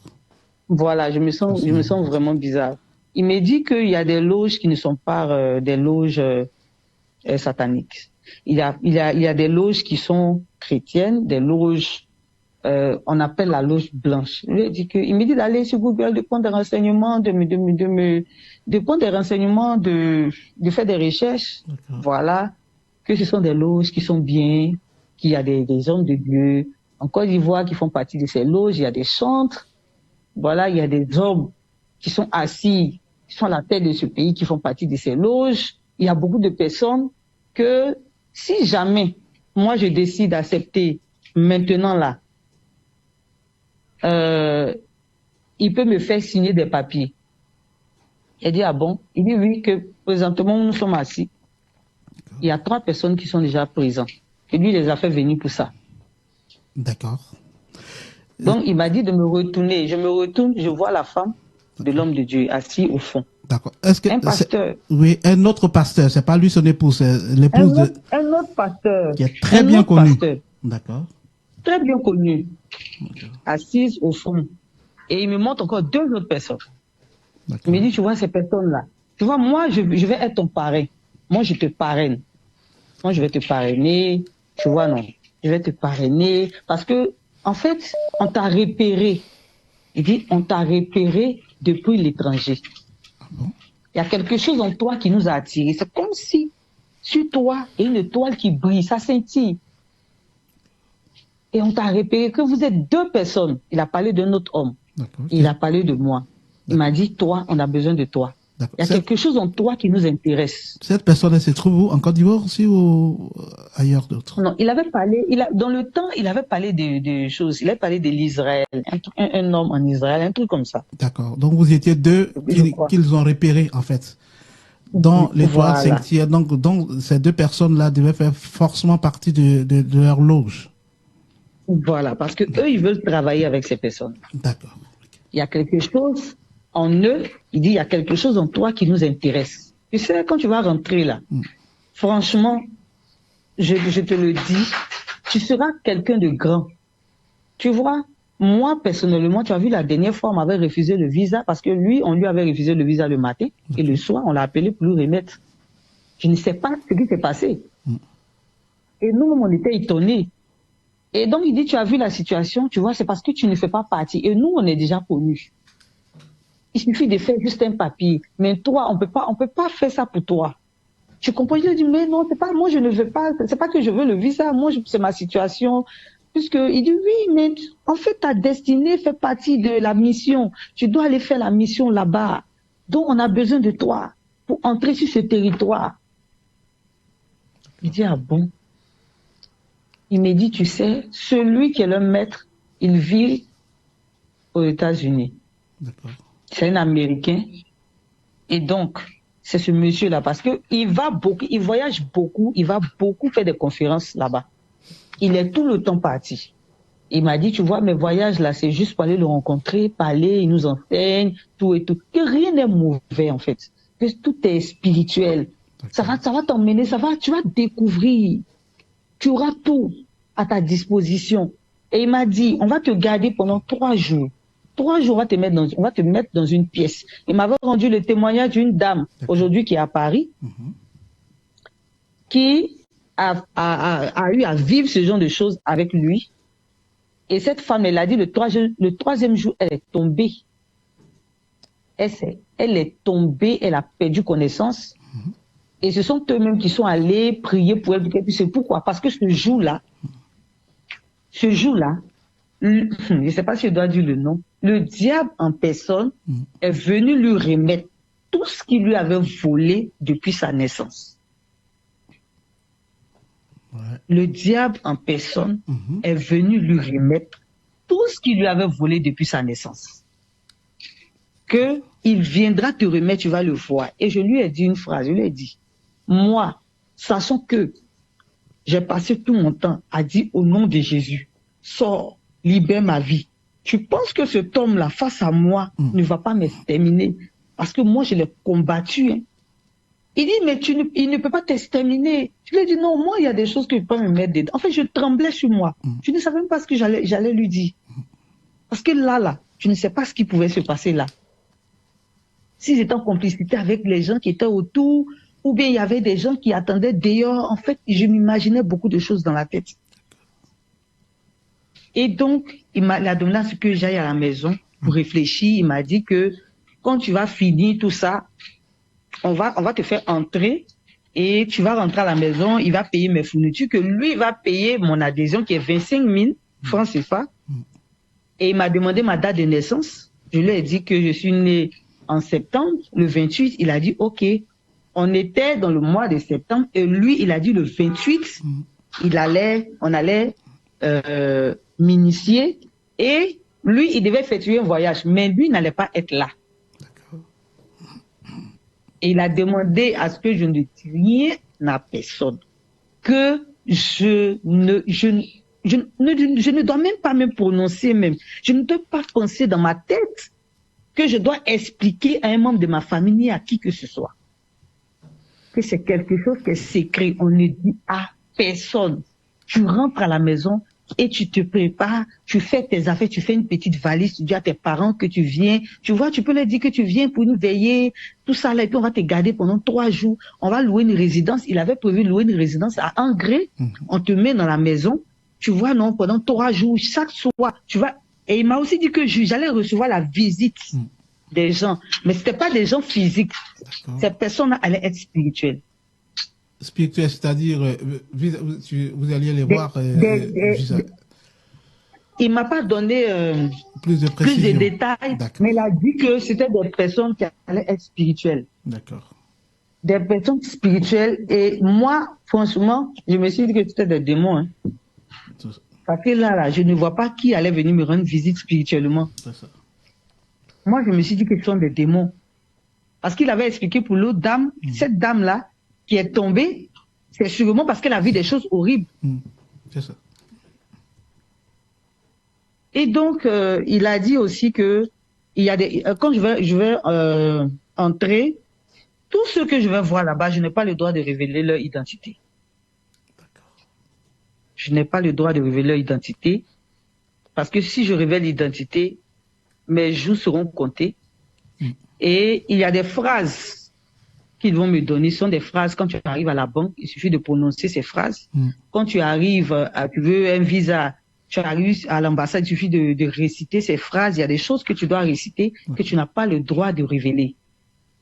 S4: Voilà, je me sens vraiment bizarre. Il me dit qu'il y a des loges qui ne sont pas des loges sataniques. Il y a des loges qui sont chrétiennes, des loges, on appelle la loge blanche. Il me dit d'aller sur Google, de prendre des renseignements, de prendre des renseignements, de faire des recherches. Voilà, que ce sont des loges qui sont bien, qu'il y a des hommes de Dieu. En Côte d'Ivoire qui font partie de ces loges, il y a des chantres. Voilà, il y a des hommes qui sont assis, qui sont à la tête de ce pays, qui font partie de ces loges. Il y a beaucoup de personnes que, si jamais, moi, je décide d'accepter maintenant là, il peut me faire signer des papiers. Il dit, ah bon? Il dit oui, que présentement, nous sommes assis. Il y a 3 personnes qui sont déjà présentes. Et lui, il les a fait venir pour ça.
S2: D'accord.
S4: Donc, il m'a dit de me retourner. Je me retourne, je vois la femme de l'homme de Dieu assis au fond.
S2: D'accord. Est-ce que
S4: un pasteur.
S2: Oui, un autre pasteur. C'est pas lui son épouse, c'est l'épouse de.
S4: Un autre pasteur.
S2: Qui est très bien connu.
S4: Pasteur,
S2: d'accord.
S4: très bien connu. Assise au fond. Et il me montre encore 2 autres personnes. Il me dit, tu vois ces personnes-là. Tu vois, moi, je vais être ton parrain. Moi, je te parraine. Moi, je vais te parrainer. Tu vois, non. Je vais te parrainer. Parce que, en fait, on t'a repéré. Il dit, on t'a repéré depuis l'étranger. Il y a quelque chose en toi qui nous a attirés. C'est comme si, sur toi, il y a une étoile qui brille, ça scintille. Et on t'a repéré que vous êtes 2 personnes. Il a parlé d'un autre homme. Il a parlé de moi. Il m'a dit, toi, on a besoin de toi. Il y a quelque chose en toi qui nous intéresse.
S2: Cette personne, elle se trouve où? En Côte d'Ivoire aussi ou ailleurs d'autre?
S4: Non, il avait parlé, dans le temps, il avait parlé de choses. Il avait parlé de l'Israël, un homme en Israël, un truc comme ça.
S2: D'accord. Donc vous étiez 2 qu'ils ont repérés, en fait. Dans l'étoile scintillante. Donc ces 2 personnes-là devaient faire forcément partie de leur loge.
S4: Voilà, parce que eux, ils veulent travailler avec ces personnes.
S2: D'accord.
S4: Il y a quelque chose en eux, il dit, il y a quelque chose en toi qui nous intéresse. Tu sais, quand tu vas rentrer là, franchement, je te le dis, tu seras quelqu'un de grand. Tu vois, moi, personnellement, tu as vu la dernière fois, on m'avait refusé le visa parce que lui, on lui avait refusé le visa le matin et le soir, on l'a appelé pour lui remettre. Je ne sais pas ce qui s'est passé. Et nous, on était étonnés. Et donc, il dit, tu as vu la situation, tu vois, c'est parce que tu ne fais pas partie. Et nous, on est déjà connus. Il suffit de faire juste un papier. Mais toi, on peut pas faire ça pour toi. Tu comprends? Je lui dis, mais non, c'est pas, moi, je ne veux pas, c'est pas que je veux le visa. Moi, c'est ma situation. Puisque, il dit, oui, mais en fait, ta destinée fait partie de la mission. Tu dois aller faire la mission là-bas. Donc, on a besoin de toi pour entrer sur ce territoire. Il dit, ah bon? Il me dit, tu sais, celui qui est le maître, il vit aux États-Unis. D'accord. C'est un Américain. Et donc, c'est ce monsieur-là, parce que il voyage beaucoup, il va beaucoup faire des conférences là-bas. Il est tout le temps parti. Il m'a dit, tu vois, mes voyages là, c'est juste pour aller le rencontrer, parler, il nous enseigne, tout et tout. Que rien n'est mauvais, en fait. Que tout est spirituel. Ça va t'emmener, tu vas découvrir. Tu auras tout à ta disposition. Et il m'a dit, on va te garder pendant 3 jours. 3 jours, on va te mettre dans une pièce. Il m'avait rendu le témoignage d'une dame, aujourd'hui qui est à Paris, qui a eu à vivre ce genre de choses avec lui. Et cette femme, elle a dit, le 3e jour, elle est tombée. Elle est tombée, elle a perdu connaissance. Et ce sont eux-mêmes qui sont allés prier pour elle. C'est pourquoi? Parce que ce jour-là, je ne sais pas si je dois dire le nom, le diable en personne est venu lui remettre tout ce qu'il lui avait volé depuis sa naissance. Ouais. Le diable en personne est venu lui remettre tout ce qu'il lui avait volé depuis sa naissance. Que il viendra te remettre, tu vas le voir. Et je lui ai dit une phrase, je lui ai dit, moi, sachant que j'ai passé tout mon temps à dire au nom de Jésus, sors, libère ma vie. Tu penses que cet homme-là, face à moi, ne va pas m'exterminer? Parce que moi, je l'ai combattu. Hein. Il dit, mais il ne peut pas t'exterminer. Je lui ai dit, non, moi, il y a des choses que je peux me mettre dedans. En fait, je tremblais sur moi. Je ne savais même pas ce que j'allais lui dire. Parce que là, Tu ne sais pas ce qui pouvait se passer là. S'ils étaient en complicité avec les gens qui étaient autour, ou bien il y avait des gens qui attendaient dehors. En fait, je m'imaginais beaucoup de choses dans la tête. Et donc, il a demandé à ce que j'aille à la maison pour réfléchir. Il m'a dit que quand tu vas finir tout ça, on va te faire entrer et tu vas rentrer à la maison. Il va payer mes fournitures, que lui va payer mon adhésion qui est 25 000 francs CFA. Et il m'a demandé ma date de naissance. Je lui ai dit que je suis née en septembre, le 28. Il a dit OK. On était dans le mois de septembre et lui, il a dit le 28, on allait m'initier et lui, il devait effectuer un voyage, mais lui n'allait pas être là. Et il a demandé à ce que je ne dise rien à personne, que je ne dois même pas me prononcer même. Je ne dois pas penser dans ma tête que je dois expliquer à un membre de ma famille ni à qui que ce soit. Que c'est quelque chose qui est secret. On ne dit à personne. Tu rentres à la maison et tu te prépares, tu fais tes affaires, tu fais une petite valise, tu dis à tes parents que tu viens. Tu vois, tu peux leur dire que tu viens pour nous veiller, tout ça là, et puis on va te garder pendant 3 jours. On va louer une résidence. Il avait prévu de louer une résidence à Angré. On te met dans la maison. Tu vois, non, pendant 3 jours, chaque soir, tu vas. Et il m'a aussi dit que j'allais recevoir la visite des gens. Mais c'était pas des gens physiques. Ces personnes allaient être spirituelles.
S2: Spirituel, c'est-à-dire, vous alliez les voir.
S4: Il m'a pas donné
S2: plus de
S4: détails, mais il a dit que c'était des personnes qui allaient être spirituelles.
S2: D'accord.
S4: Des personnes spirituelles. Et moi, franchement, je me suis dit que c'était des démons. Hein. Parce que là, je ne vois pas qui allait venir me rendre visite spirituellement.
S2: C'est ça.
S4: Moi, je me suis dit que ce sont des démons. Parce qu'il avait expliqué pour l'autre dame, cette dame-là, qui est tombée, c'est sûrement parce qu'elle a vu des choses horribles.
S2: C'est ça.
S4: Et donc, il a dit aussi que il y a des, quand je vais entrer, tous ceux que je vais voir là-bas, je n'ai pas le droit de révéler leur identité. Je n'ai pas le droit de révéler leur identité, parce que si je révèle l'identité, mes jours seront comptés. Et il y a des phrases qu'ils vont me donner. Ce sont des phrases, quand tu arrives à la banque, il suffit de prononcer ces phrases. Quand tu arrives, tu veux un visa, tu arrives à l'ambassade, il suffit de réciter ces phrases. Il y a des choses que tu dois réciter que tu n'as pas le droit de révéler.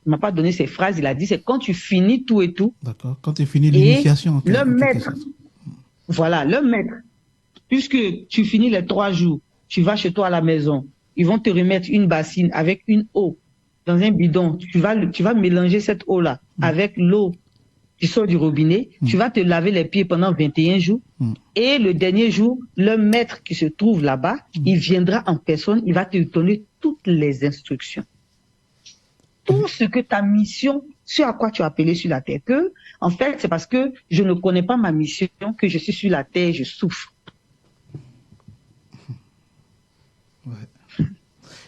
S4: Il m'a pas donné ces phrases, il a dit c'est quand tu finis tout et tout.
S2: D'accord, quand tu finis l'initiation.
S4: Le maître, voilà, le maître, puisque tu finis les 3 jours, tu vas chez toi à la maison, ils vont te remettre une bassine avec une eau dans un bidon. Tu vas mélanger cette eau-là avec l'eau qui sort du robinet. Tu vas te laver les pieds pendant 21 jours. Et le dernier jour, le maître qui se trouve là-bas, il viendra en personne, il va te donner toutes les instructions. Tout ce que ta mission, ce à quoi tu as appelé sur la terre. Que, en fait, c'est parce que je ne connais pas ma mission que je suis sur la terre, je souffre.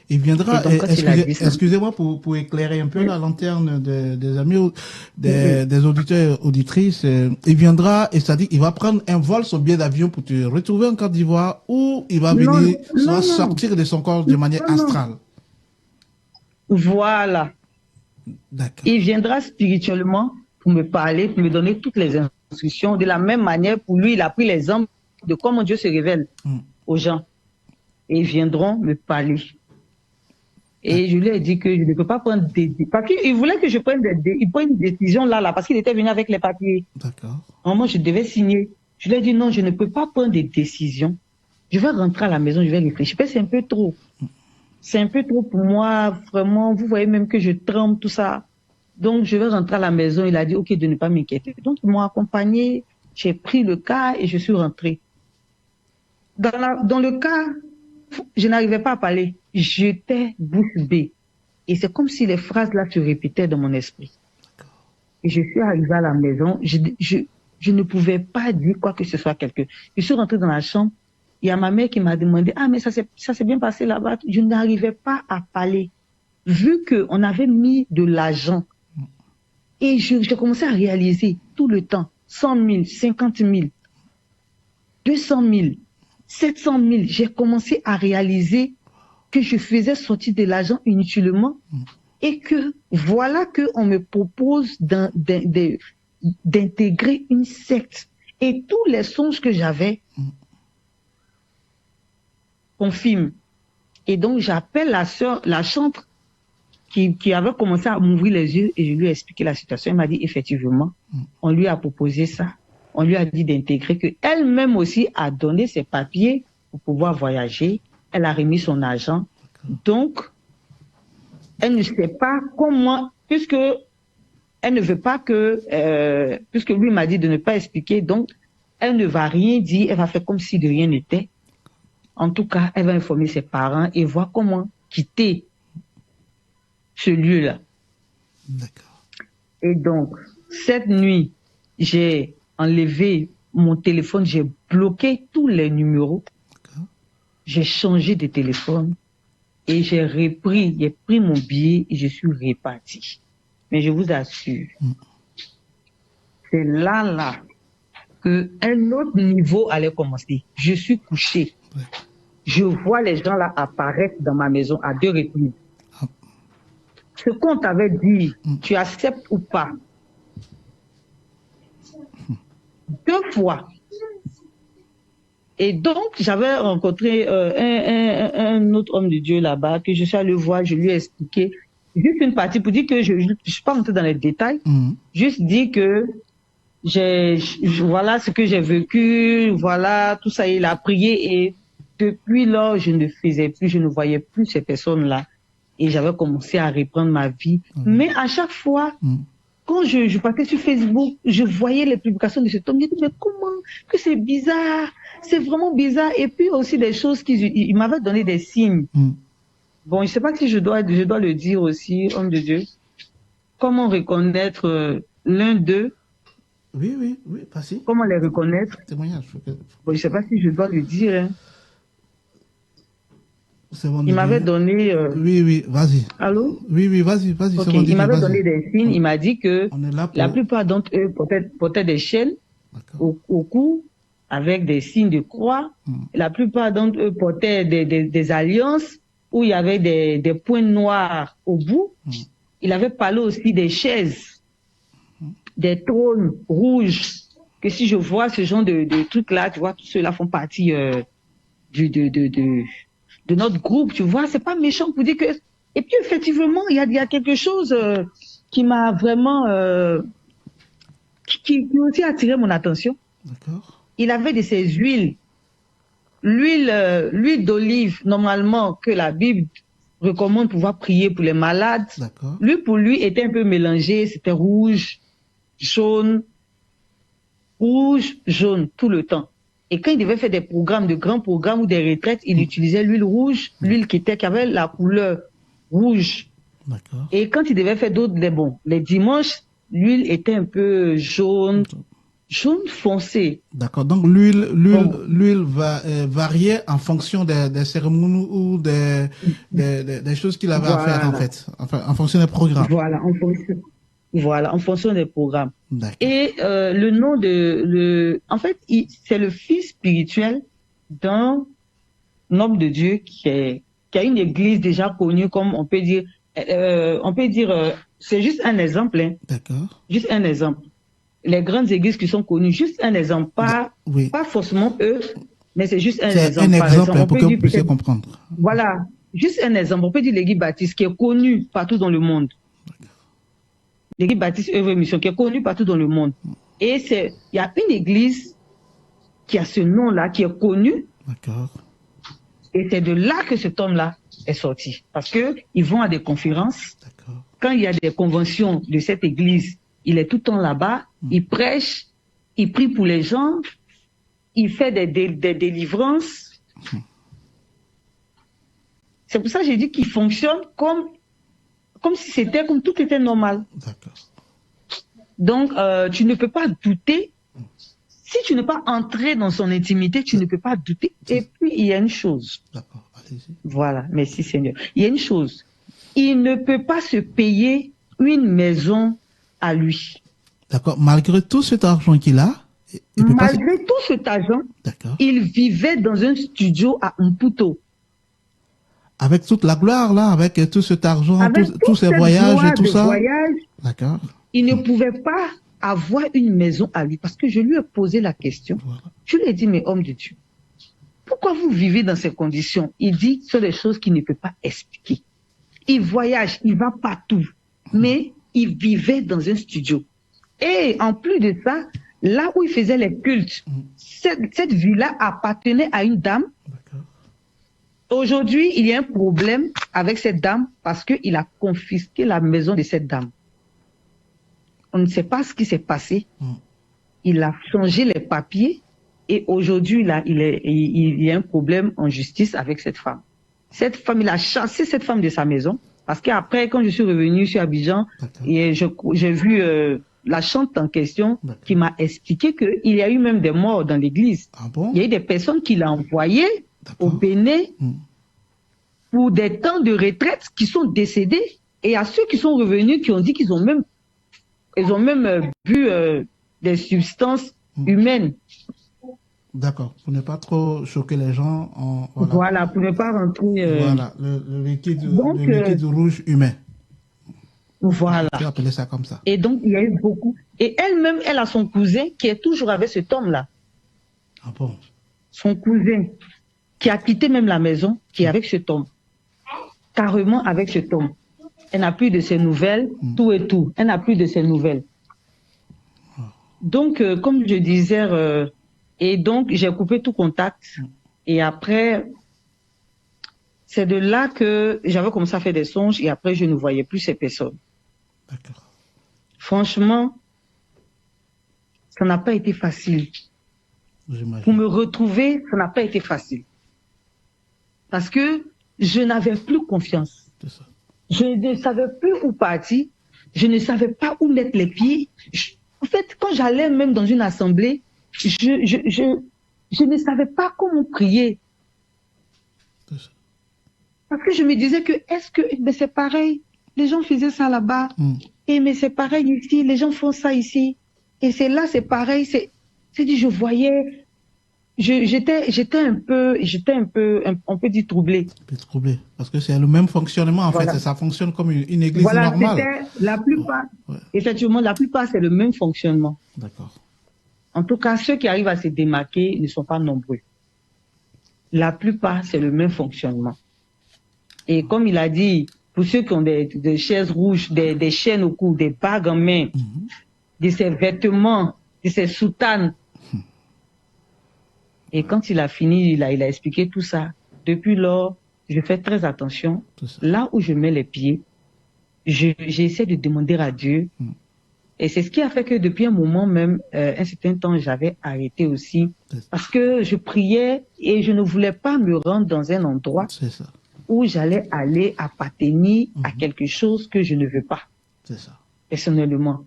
S2: Il viendra, excusez-moi pour éclairer un peu la lanterne des amis, des auditeurs, auditrices, il viendra et c'est-à-dire il va prendre un vol, son billet d'avion pour te retrouver en Côte d'Ivoire ou il va venir sortir de son corps de manière astrale.
S4: Voilà.
S2: D'accord.
S4: Il viendra spirituellement pour me parler, pour me donner toutes les instructions. De la même manière, pour lui, il a pris l'exemple de comment Dieu se révèle aux gens. Et ils viendront me parler. Et je lui ai dit que je ne peux pas prendre des... Parce qu'il voulait que je prenne une décision là, parce qu'il était venu avec les papiers.
S2: D'accord.
S4: Moi, je devais signer. Je lui ai dit non, je ne peux pas prendre des décisions. Je vais rentrer à la maison, je vais réfléchir. C'est un peu trop. C'est un peu trop pour moi, vraiment. Vous voyez même que je tremble, tout ça. Donc, je vais rentrer à la maison. Il a dit, OK, de ne pas m'inquiéter. Donc, ils m'ont accompagné. J'ai pris le car et je suis rentrée. Dans le car, je n'arrivais pas à parler. J'étais bouche bée. Et c'est comme si les phrases là se répétaient dans mon esprit. Et je suis arrivée à la maison. Je ne pouvais pas dire quoi que ce soit à quelqu'un. Je suis rentrée dans la chambre. Il y a ma mère qui m'a demandé, mais ça s'est bien passé là-bas. Je n'arrivais pas à parler. Vu qu'on avait mis de l'argent. Et j'ai commencé à réaliser tout le temps. 100 000, 50 000, 200 000, 700 000. J'ai commencé à réaliser que je faisais sortir de l'argent inutilement et que voilà qu'on me propose d'intégrer une secte. Et tous les songes que j'avais confirment. Et donc, j'appelle la sœur, la chantre, qui avait commencé à m'ouvrir les yeux et je lui ai expliqué la situation. Elle m'a dit, effectivement, on lui a proposé ça. On lui a dit d'intégrer qu'elle-même aussi a donné ses papiers pour pouvoir voyager. Elle a remis son argent. Donc, elle ne sait pas comment, puisque elle ne veut pas que, puisque lui m'a dit de ne pas expliquer, donc elle ne va rien dire, elle va faire comme si de rien n'était. En tout cas, elle va informer ses parents et voir comment quitter ce lieu-là.
S2: D'accord.
S4: Et donc, cette nuit, j'ai enlevé mon téléphone, j'ai bloqué tous les numéros, j'ai changé de téléphone et j'ai pris mon billet et je suis reparti. Mais je vous assure, c'est là qu'un autre niveau allait commencer. Je suis couché. Je vois les gens là apparaître dans ma maison à 2 reprises. Ce qu'on t'avait dit, tu acceptes ou pas? 2 fois. Et donc, j'avais rencontré un autre homme de Dieu là-bas que je suis allé voir, je lui ai expliqué juste une partie pour dire que je ne suis pas rentrée dans les détails, juste dire que voilà ce que j'ai vécu, voilà tout ça, il a prié et depuis lors, je ne voyais plus ces personnes-là et j'avais commencé à reprendre ma vie. Mais à chaque fois, quand je passais sur Facebook, je voyais les publications de cet homme, je me disais, mais comment que c'est bizarre, c'est vraiment bizarre. Et puis aussi des choses il m'avait donné des signes. Bon, je ne sais pas si je dois le dire aussi, homme de Dieu. Comment reconnaître l'un d'eux?
S2: Oui, vas-y.
S4: Comment les reconnaître?
S2: Témoignage.
S4: Bon, je ne sais pas si je dois le dire. Hein.
S2: Bon,
S4: il m'avait donné...
S2: Oui, vas-y.
S4: Allô?
S2: Oui, vas-y.
S4: Okay. Il m'avait donné des signes. Il m'a dit que la plupart d'entre eux portaient des chaînes au cou avec des signes de croix. La plupart d'entre eux portaient des alliances où il y avait des points noirs au bout. Il avait parlé aussi des chaises, des trônes rouges, que si je vois ce genre de trucs-là, tu vois, tous ceux-là font partie de notre groupe, tu vois, c'est pas méchant pour dire que... Et puis, effectivement, il y a quelque chose qui m'a vraiment... qui aussi attiré mon attention.
S2: D'accord.
S4: Il avait de ces huiles. L'huile d'olive, normalement, que la Bible recommande pour pouvoir prier pour les malades.
S2: D'accord.
S4: Lui, pour lui, était un peu mélangé. C'était rouge, jaune, tout le temps. Et quand il devait faire des programmes, de grands programmes ou des retraites, il utilisait l'huile rouge, l'huile qui avait la couleur rouge.
S2: D'accord.
S4: Et quand il devait faire d'autres, les dimanches, l'huile était un peu jaune foncé.
S2: D'accord. Donc l'huile va varier en fonction des cérémonies ou des choses qu'il avait à faire en fait, enfin, en fonction des programmes.
S4: Voilà, en fonction des programmes. Et le nom en fait, c'est le fils spirituel d'un homme de Dieu qui a une église déjà connue, comme on peut dire, c'est juste un exemple. Hein.
S2: D'accord.
S4: Juste un exemple. Les grandes églises qui sont connues, juste un exemple, pas forcément eux, mais c'est juste un exemple.
S2: Un exemple pour que vous puissiez comprendre.
S4: Voilà, juste un exemple. On peut dire l'église baptiste qui est connue partout dans le monde. L'église baptiste œuvre et mission qui est connue partout dans le monde. Et il y a une église qui a ce nom-là, qui est connue.
S2: D'accord.
S4: Et c'est de là que cet homme-là est sorti. Parce que ils vont à des conférences.
S2: D'accord.
S4: Quand il y a des conventions de cette église, il est tout le temps là-bas, il prêche, il prie pour les gens, il fait des délivrances. C'est pour ça que j'ai dit qu'il fonctionne comme si comme tout était normal.
S2: D'accord.
S4: Donc, tu ne peux pas douter. Si tu n'es pas entré dans son intimité, tu ne peux pas douter. Et puis, il y a une chose.
S2: D'accord, allez-y.
S4: Voilà, merci Seigneur. Il y a une chose. Il ne peut pas se payer une maison à lui.
S2: D'accord. Malgré tout cet argent qu'il a,
S4: malgré tout cet argent,
S2: d'accord,
S4: il vivait dans un studio à Maputo.
S2: Avec toute la gloire, là, avec tout cet argent,
S4: Avec
S2: tous ces
S4: cette
S2: voyages
S4: joie
S2: et tout
S4: de
S2: ça.
S4: voyage,
S2: D'accord.
S4: il ne pouvait pas avoir une maison à lui parce que je lui ai posé la question.
S2: Voilà.
S4: Je lui ai dit, mais homme de Dieu, pourquoi vous vivez dans ces conditions? Il dit, ce sont des choses qu'il ne peut pas expliquer. Il voyage, il va partout, mais il vivait dans un studio. Et en plus de ça, là où il faisait les cultes, cette villa appartenait à une dame.
S2: D'accord.
S4: Aujourd'hui, il y a un problème avec cette dame parce qu'il a confisqué la maison de cette dame. On ne sait pas ce qui s'est passé. Il a changé les papiers et aujourd'hui, il y a un problème en justice avec cette femme. Cette femme, il a chassé cette femme de sa maison parce qu'après, quand je suis revenu sur Abidjan, et j'ai vu la chante en question qui m'a expliqué qu'il y a eu même des morts dans l'église.
S2: Ah bon?
S4: Il y a eu des personnes qu'il a envoyées au Bénin pour des temps de retraite qui sont décédés. Et à ceux qui sont revenus, qui ont dit qu'ils ont même bu des substances humaines.
S2: D'accord. Pour ne pas trop choquer les gens.
S4: Voilà, pour ne pas rentrer...
S2: Voilà, le liquide rouge humain.
S4: Voilà.
S2: On peut appeler ça comme ça.
S4: Et donc, il y a eu beaucoup. Et elle-même, elle a son cousin qui est toujours avec cet homme-là.
S2: Ah bon?
S4: Son cousin, qui a quitté même la maison, qui est avec cet homme. Carrément avec cet homme. Elle n'a plus de ses nouvelles, tout et tout. Elle n'a plus de ses nouvelles. Donc, comme je disais, et donc j'ai coupé tout contact. Et après, c'est de là que j'avais commencé à faire des songes et après, je ne voyais plus ces personnes.
S2: D'accord.
S4: Franchement, ça n'a pas été facile.
S2: J'imagine.
S4: Pour me retrouver, ça n'a pas été facile. Parce que je n'avais plus confiance.
S2: C'est ça.
S4: Je ne savais plus où partir. Je ne savais pas où mettre les pieds. En fait, quand j'allais même dans une assemblée, je ne savais pas comment prier.
S2: C'est ça.
S4: Parce que je me disais que, mais c'est pareil. Les gens faisaient ça là-bas. Et mais c'est pareil ici. Les gens font ça ici. Et c'est là, c'est pareil. C'est dit, je voyais. J'étais un peu, on peut dire troublé.
S2: Un peu troublé. Parce que c'est le même fonctionnement, en
S4: Voilà.
S2: fait. Ça fonctionne comme une église
S4: Voilà,
S2: normale.
S4: c'était la plupart.
S2: Ouais.
S4: Effectivement, la plupart, c'est le même fonctionnement.
S2: D'accord.
S4: En tout cas, ceux qui arrivent à se démarquer ne sont pas nombreux. La plupart, c'est le même fonctionnement. Et comme il a dit, pour ceux qui ont des chaises rouges, des chaînes au cou, des bagues en main, de ses vêtements, de ses soutanes. Et quand il a fini, il a expliqué tout ça. Depuis lors, je fais très attention. Là où je mets les pieds, j'essaie de demander à Dieu. Et c'est ce qui a fait que depuis un moment même, un certain temps, j'avais arrêté aussi. Parce que je priais et je ne voulais pas me rendre dans un endroit
S2: C'est ça.
S4: où j'allais aller appartenir à quelque chose que je ne veux pas,
S2: C'est ça.
S4: personnellement.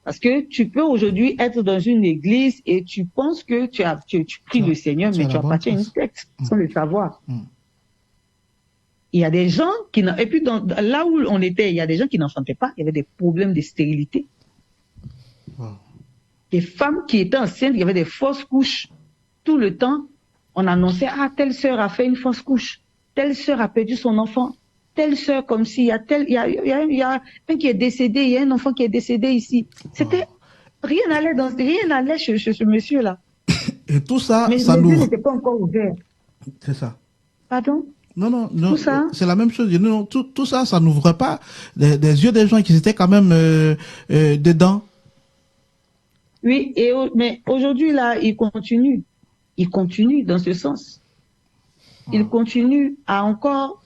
S4: Parce que tu peux aujourd'hui être dans une église et tu penses que tu pries le Seigneur, mais tu appartiens à une secte sans le savoir. Il y a des gens qui et puis là où on était, il y a des gens qui n'enfantaient pas, il y avait des problèmes de stérilité.
S2: Wow.
S4: Des femmes qui étaient enceintes, il y avait des fausses couches. Tout le temps, on annonçait, telle sœur a fait une fausse couche, telle sœur a perdu son enfant, telle sœur comme si, il y a un qui est décédé, il y a un enfant qui est décédé ici. C'était, rien n'allait chez ce monsieur-là.
S2: Et tout ça,
S4: mais
S2: ça
S4: les yeux
S2: nous...
S4: n'étaient pas encore ouverts.
S2: C'est ça.
S4: Pardon?
S2: Non,
S4: Tout ça?
S2: c'est la même chose. Non, tout ça, ça n'ouvre pas des yeux des gens qui étaient quand même dedans.
S4: Oui, mais aujourd'hui, là, il continue. Il continue dans ce sens. Il continue à encore,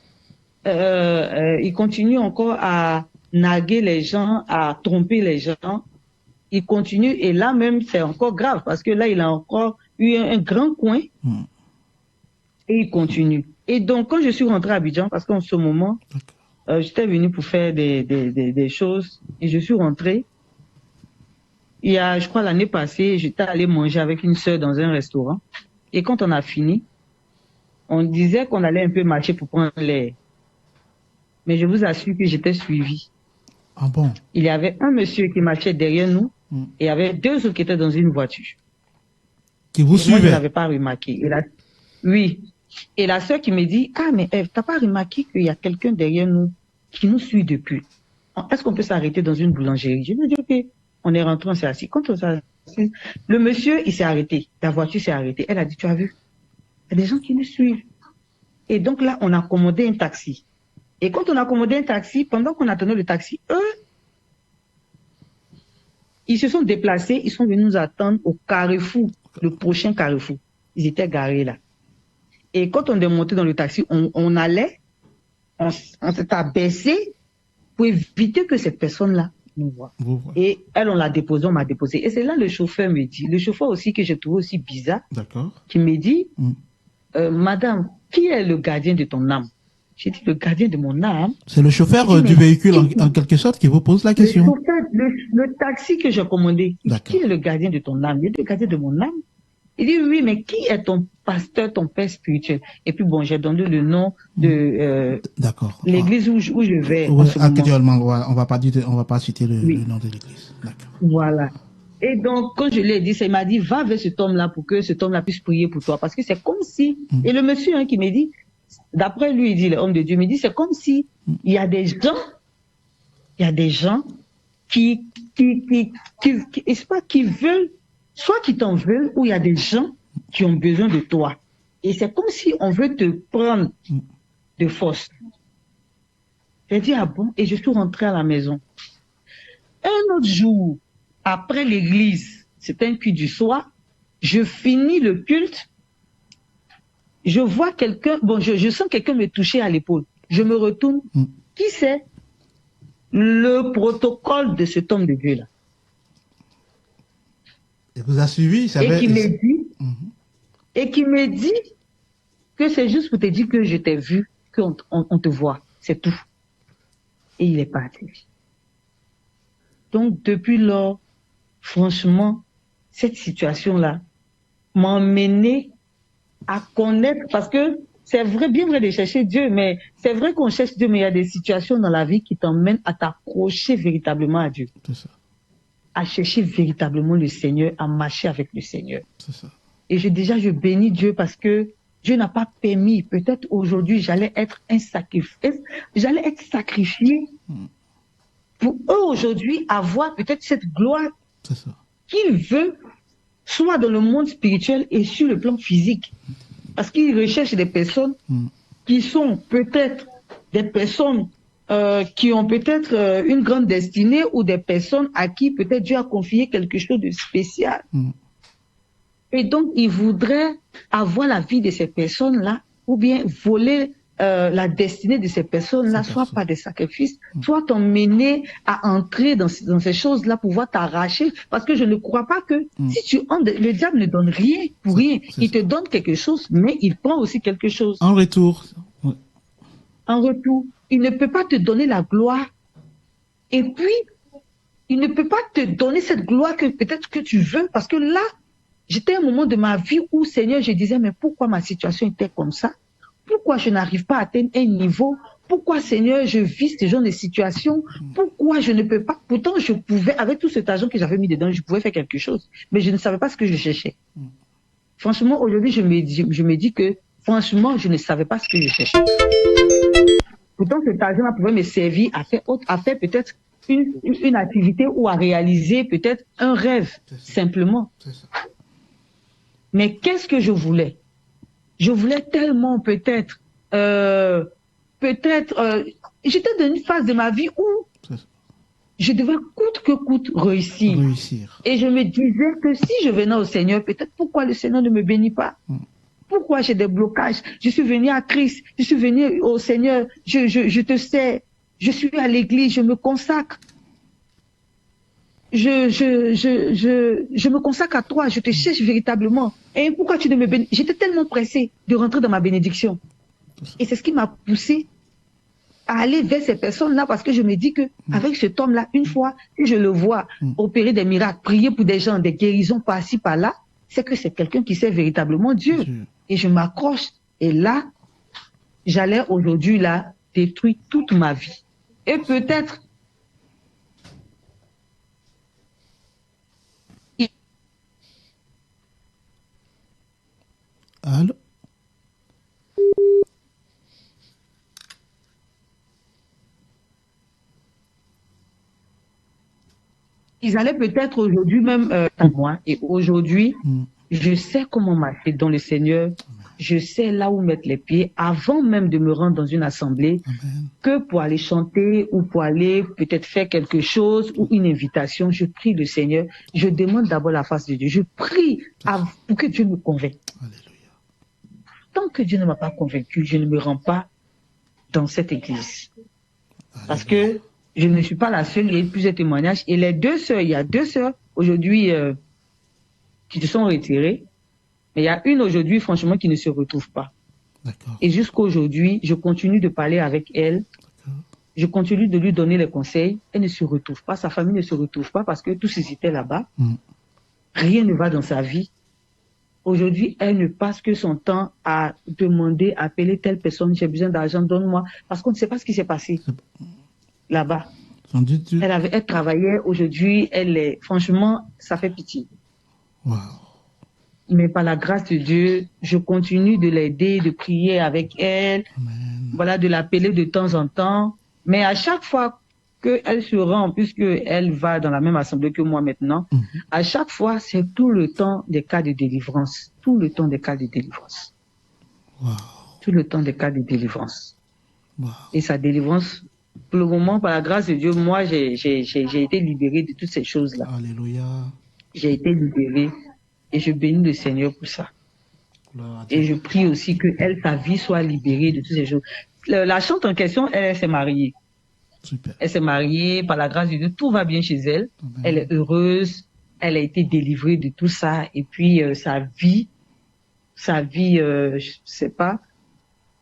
S4: il continue encore à narguer les gens, à tromper les gens. Il continue, et là même, c'est encore grave, parce que là, il a encore eu un grand coin, et il continue. Et donc, quand je suis rentrée à Abidjan, parce qu'en ce moment, j'étais venue pour faire des choses, et je suis rentrée. Il y a, je crois, l'année passée, j'étais allée manger avec une sœur dans un restaurant. Et quand on a fini, on disait qu'on allait un peu marcher pour prendre l'air. Mais je vous assure que j'étais suivie.
S2: Ah bon?
S4: Il y avait un monsieur qui marchait derrière nous et il y avait deux autres qui étaient dans une voiture.
S2: Qui vous
S4: Et moi, je
S2: suivaient?
S4: n'avais pas remarqué. Oui. Et la sœur qui me dit, ah, mais Ève, t'as pas remarqué qu'il y a quelqu'un derrière nous qui nous suit depuis? Est-ce qu'on peut s'arrêter dans une boulangerie? Je lui ai dit, ok. On est rentré, on s'est assis. Quand on s'est assis, le monsieur, il s'est arrêté. La voiture s'est arrêtée. Elle a dit, tu as vu? Il y a des gens qui nous suivent. Et donc là, on a commandé un taxi. Et quand on a commandé un taxi, pendant qu'on attendait le taxi, eux, ils se sont déplacés, ils sont venus nous attendre au carrefour, le prochain carrefour. Ils étaient garés là. Et quand on est monté dans le taxi, on allait, on s'est abaissé pour éviter que cette personne-là nous voit. Et elle, on l'a déposée, on m'a déposé. Et c'est là le chauffeur me dit, le chauffeur aussi que j'ai trouvé aussi bizarre, qui me dit, Madame, qui est le gardien de ton âme? J'ai dit, le gardien de mon âme.
S2: C'est le chauffeur du véhicule, en quelque sorte, qui vous pose la question.
S4: Le taxi que j'ai commandé, qui est le gardien de ton âme? Il est le gardien de mon âme. Il dit, oui, mais qui est ton pasteur, ton père spirituel? Et puis bon, j'ai donné le nom de l'église où je vais.
S2: Ouais, actuellement, on va pas citer le nom de l'église.
S4: Voilà. Et donc, quand je lui ai dit ça, il m'a dit, va vers cet homme-là pour que cet homme-là puisse prier pour toi. Parce que c'est comme si, et le monsieur qui me dit, d'après lui, il dit, l'homme de Dieu me dit, c'est comme si il y a des gens qui veulent, soit qui t'en veulent, ou il y a des gens qui ont besoin de toi. Et c'est comme si on veut te prendre de force. J'ai dit, ah bon? Et je suis rentrée à la maison. Un autre jour, après l'église, c'était un culte du soir, je finis le culte, je vois quelqu'un, bon, je sens quelqu'un me toucher à l'épaule. Je me retourne. Qui c'est? Le protocole de cet homme de Dieu-là.
S2: Et vous a suivi,
S4: et qui me dit que c'est juste pour te dire que je t'ai vu, qu'on te voit. C'est tout. Et il est parti. Donc, depuis lors, franchement, cette situation-là m'a emmené à connaître, parce que c'est vrai, bien vrai de chercher Dieu, mais c'est vrai qu'on cherche Dieu, mais il y a des situations dans la vie qui t'emmènent à t'accrocher véritablement à Dieu.
S2: C'est ça.
S4: À chercher véritablement le Seigneur, à marcher avec le Seigneur.
S2: C'est ça.
S4: Et je bénis Dieu parce que Dieu n'a pas permis. Peut-être aujourd'hui, j'allais être sacrifié pour eux aujourd'hui avoir peut-être cette gloire qu'il veut, soit dans le monde spirituel et sur le plan physique. Parce qu'il recherche des personnes qui sont peut-être des personnes qui ont peut-être une grande destinée, ou des personnes à qui peut-être Dieu a confié quelque chose de spécial. Et donc, il voudrait avoir la vie de ces personnes-là, ou bien voler la destinée de ces personnes-là, soit par des sacrifices, soit t'emmener à entrer dans ces choses-là, pouvoir t'arracher. Parce que je ne crois pas que si tu entres, le diable ne donne rien pour rien. Il te donne quelque chose, mais il prend aussi quelque chose.
S2: En retour.
S4: En retour. Il ne peut pas te donner la gloire. Et puis, il ne peut pas te donner cette gloire que peut-être que tu veux. Parce que là, j'étais à un moment de ma vie où, Seigneur, je disais, mais pourquoi ma situation était comme ça? Pourquoi je n'arrive pas à atteindre un niveau? Pourquoi, Seigneur, je vis ce genre de situation? Pourquoi je ne peux pas? Pourtant, je pouvais, avec tout cet argent que j'avais mis dedans, je pouvais faire quelque chose. Mais je ne savais pas ce que je cherchais. Franchement, aujourd'hui, je me dis que, franchement, je ne savais pas ce que je cherchais. Pourtant, cet argent-là pouvait me servir à faire peut-être une activité, ou à réaliser peut-être un rêve, simplement. Mais qu'est-ce que je voulais? Je voulais tellement peut-être, j'étais dans une phase de ma vie où je devais coûte que coûte réussir. Et je me disais que si je venais au Seigneur, peut-être pourquoi le Seigneur ne me bénit pas? Pourquoi j'ai des blocages? Je suis venu à Christ, je suis venu au Seigneur, je te sais, je suis à l'église, je me consacre. Je me consacre à toi, je te cherche véritablement. Et pourquoi tu ne me bénis? J'étais tellement pressée de rentrer dans ma bénédiction. Et c'est ce qui m'a poussée à aller vers ces personnes-là, parce que je me dis que avec cet homme-là, une fois que je le vois opérer des miracles, prier pour des gens, des guérisons par-ci, par-là, c'est que c'est quelqu'un qui sait véritablement Dieu. Et je m'accroche. Et là, j'allais aujourd'hui là détruire toute ma vie. Et peut-être
S2: Allô?
S4: ils allaient peut-être aujourd'hui même à moi. Et aujourd'hui, je sais comment marcher dans le Seigneur. Je sais là où mettre les pieds avant même de me rendre dans une assemblée, que pour aller chanter ou pour aller peut-être faire quelque chose ou une invitation. Je prie le Seigneur. Je demande d'abord la face de Dieu. Je prie pour que Dieu me convainque.
S2: Alléluia.
S4: Tant que Dieu ne m'a pas convaincu, je ne me rends pas dans cette église. Parce que je ne suis pas la seule, il y a eu plusieurs témoignages. Et les deux sœurs, il y a deux sœurs aujourd'hui qui se sont retirées. Mais il y a une aujourd'hui, franchement, qui ne se retrouve pas.
S2: D'accord.
S4: Et jusqu'aujourd'hui, je continue de parler avec elle. Je continue de lui donner les conseils. Elle ne se retrouve pas. Sa famille ne se retrouve pas parce que tous ils étaient là-bas. Rien ne va dans sa vie. Aujourd'hui, elle ne passe que son temps à demander, à appeler telle personne. J'ai besoin d'argent, donne-moi. Parce qu'on ne sait pas ce qui s'est passé là-bas. Elle travaillait aujourd'hui. Franchement, ça fait pitié.
S2: Wow.
S4: Mais par la grâce de Dieu, je continue de l'aider, de prier avec elle, voilà, de l'appeler de temps en temps. Mais à chaque fois qu'elle se rend, puisqu'elle va dans la même assemblée que moi maintenant, à chaque fois, c'est tout le temps des cas de délivrance. Tout le temps des cas de délivrance.
S2: Wow.
S4: Tout le temps des cas de délivrance.
S2: Wow.
S4: Et sa délivrance, pour le moment, par la grâce de Dieu, moi, j'ai été libérée de toutes ces choses-là.
S2: Alléluia.
S4: J'ai été libérée. Et je bénis le Seigneur pour ça. Et je prie aussi que elle, sa vie soit libérée de toutes ces choses. La chante en question, elle s'est mariée.
S2: Super.
S4: Elle s'est mariée, par la grâce de Dieu, tout va bien chez elle. Amen. Elle est heureuse, elle a été délivrée de tout ça. Et puis sa vie, je sais pas,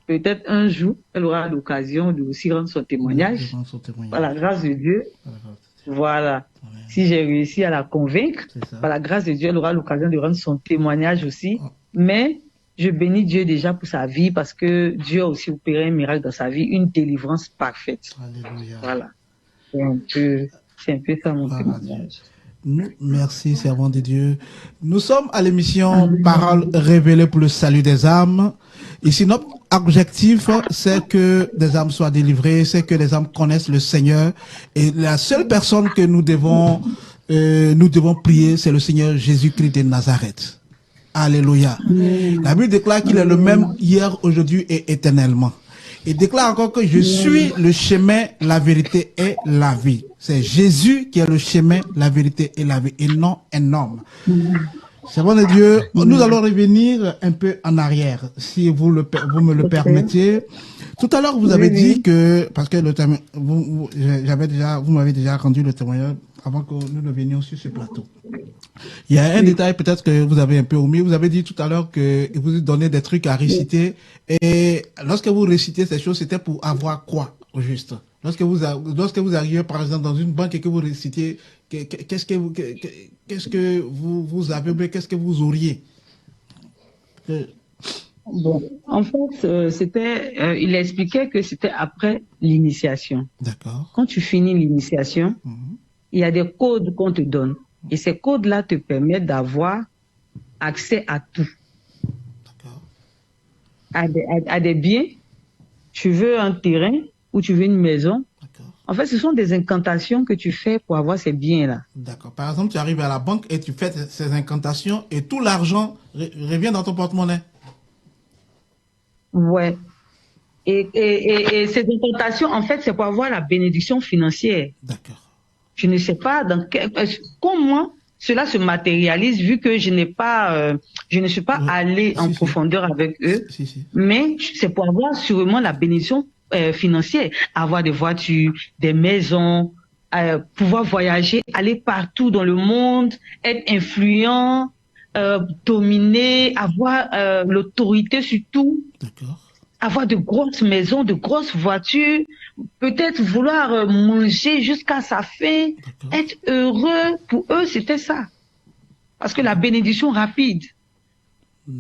S4: peut-être un jour, elle aura l'occasion de aussi rendre son témoignage. Par la grâce de Dieu. Voilà. Amen. Si j'ai réussi à la convaincre, par la grâce de Dieu, elle aura l'occasion de rendre son témoignage aussi. Mais je bénis Dieu déjà pour sa vie parce que Dieu a aussi opéré un miracle dans sa vie, une délivrance parfaite.
S2: Alléluia.
S4: Voilà. C'est un peu ça mon témoignage.
S2: Merci, servant de Dieu. Nous sommes à l'émission Parole révélée pour le salut des âmes. Ici, notre objectif, c'est que des âmes soient délivrées, c'est que les âmes connaissent le Seigneur. Et la seule personne que nous devons prier, c'est le Seigneur Jésus-Christ de Nazareth. Alléluia. La Bible déclare qu'il est le même hier, aujourd'hui et éternellement. Il déclare encore que je suis le chemin, la vérité et la vie. C'est Jésus qui est le chemin, la vérité et la vie, et non un homme. Servant de Dieu, nous allons revenir un peu en arrière, si vous me le permettez. Tout à l'heure, vous avez dit que, parce que vous m'avez déjà rendu le témoignage avant que nous ne venions sur ce plateau. Il y a un détail peut-être que vous avez un peu omis. Vous avez dit tout à l'heure que vous donnez des trucs à réciter. Et lorsque vous récitez ces choses, c'était pour avoir quoi, au juste? Lorsque vous arrivez, par exemple, dans une banque et que vous récitez, qu'est-ce que vous avez, qu'est-ce que vous auriez?
S4: Bon, en fait, il expliquait que c'était après l'initiation.
S2: D'accord.
S4: Quand tu finis l'initiation, il y a des codes qu'on te donne. Et ces codes-là te permettent d'avoir accès à tout.
S2: D'accord.
S4: À des biens. Tu veux un terrain ou tu veux une maison. D'accord. En fait, ce sont des incantations que tu fais pour avoir ces biens-là.
S2: D'accord. Par exemple, tu arrives à la banque et tu fais ces incantations et tout l'argent revient dans ton porte-monnaie.
S4: Ouais. Et ces incantations, en fait, c'est pour avoir la bénédiction financière.
S2: D'accord.
S4: Je ne sais pas comment cela se matérialise vu que je ne suis pas allée en profondeur avec eux. Mais c'est pour avoir sûrement la bénédiction financière, avoir des voitures, des maisons, pouvoir voyager, aller partout dans le monde, être influent, dominer, avoir l'autorité sur tout.
S2: D'accord.
S4: Avoir de grosses maisons, de grosses voitures, peut-être vouloir manger jusqu'à sa faim, être heureux. Pour eux, c'était ça. Parce que la bénédiction rapide,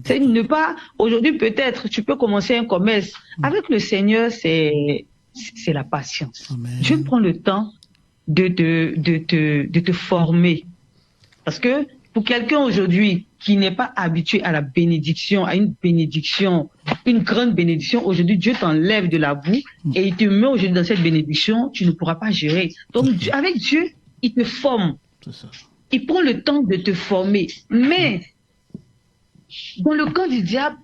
S4: c'est ne pas... Aujourd'hui, peut-être, tu peux commencer un commerce. Avec le Seigneur, c'est la patience.
S2: Amen.
S4: Dieu prend le temps de te former. Parce que pour quelqu'un aujourd'hui qui n'est pas habitué à la bénédiction, à une bénédiction, une grande bénédiction, aujourd'hui Dieu t'enlève de la boue et il te met aujourd'hui dans cette bénédiction, tu ne pourras pas gérer. Donc avec Dieu, il te forme.
S2: C'est ça.
S4: Il prend le temps de te former. Mais, dans le camp du diable,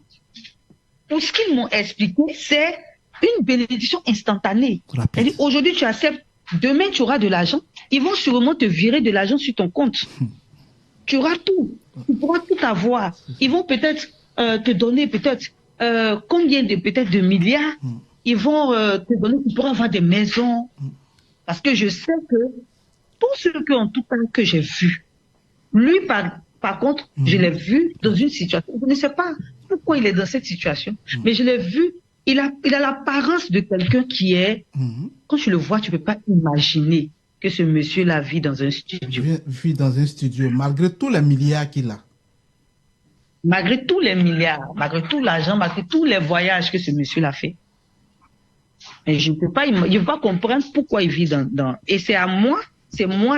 S4: pour ce qu'ils m'ont expliqué, c'est une bénédiction instantanée.
S2: Rapide.
S4: C'est-à-dire, aujourd'hui, tu acceptes, demain, tu auras de l'argent. Ils vont sûrement te virer de l'argent sur ton compte. Tu auras tout. Tu pourras tout avoir. Ils vont peut-être te donner peut-être combien de peut-être de milliards. Ils vont te donner, tu pourras avoir des maisons. Parce que je sais que tous ceux que, en tout cas, que j'ai vus, lui, par contre, je l'ai vu dans une situation. Je ne sais pas pourquoi il est dans cette situation, mais je l'ai vu. Il a l'apparence de quelqu'un qui est, quand tu le vois, tu ne peux pas imaginer que ce monsieur-là vit dans un studio.
S2: Vit dans un studio, malgré tous les milliards qu'il a.
S4: Malgré tous les milliards, malgré tout l'argent, malgré tous les voyages que ce monsieur-là fait. Et je ne peux pas comprendre pourquoi il vit dans... Et c'est moi,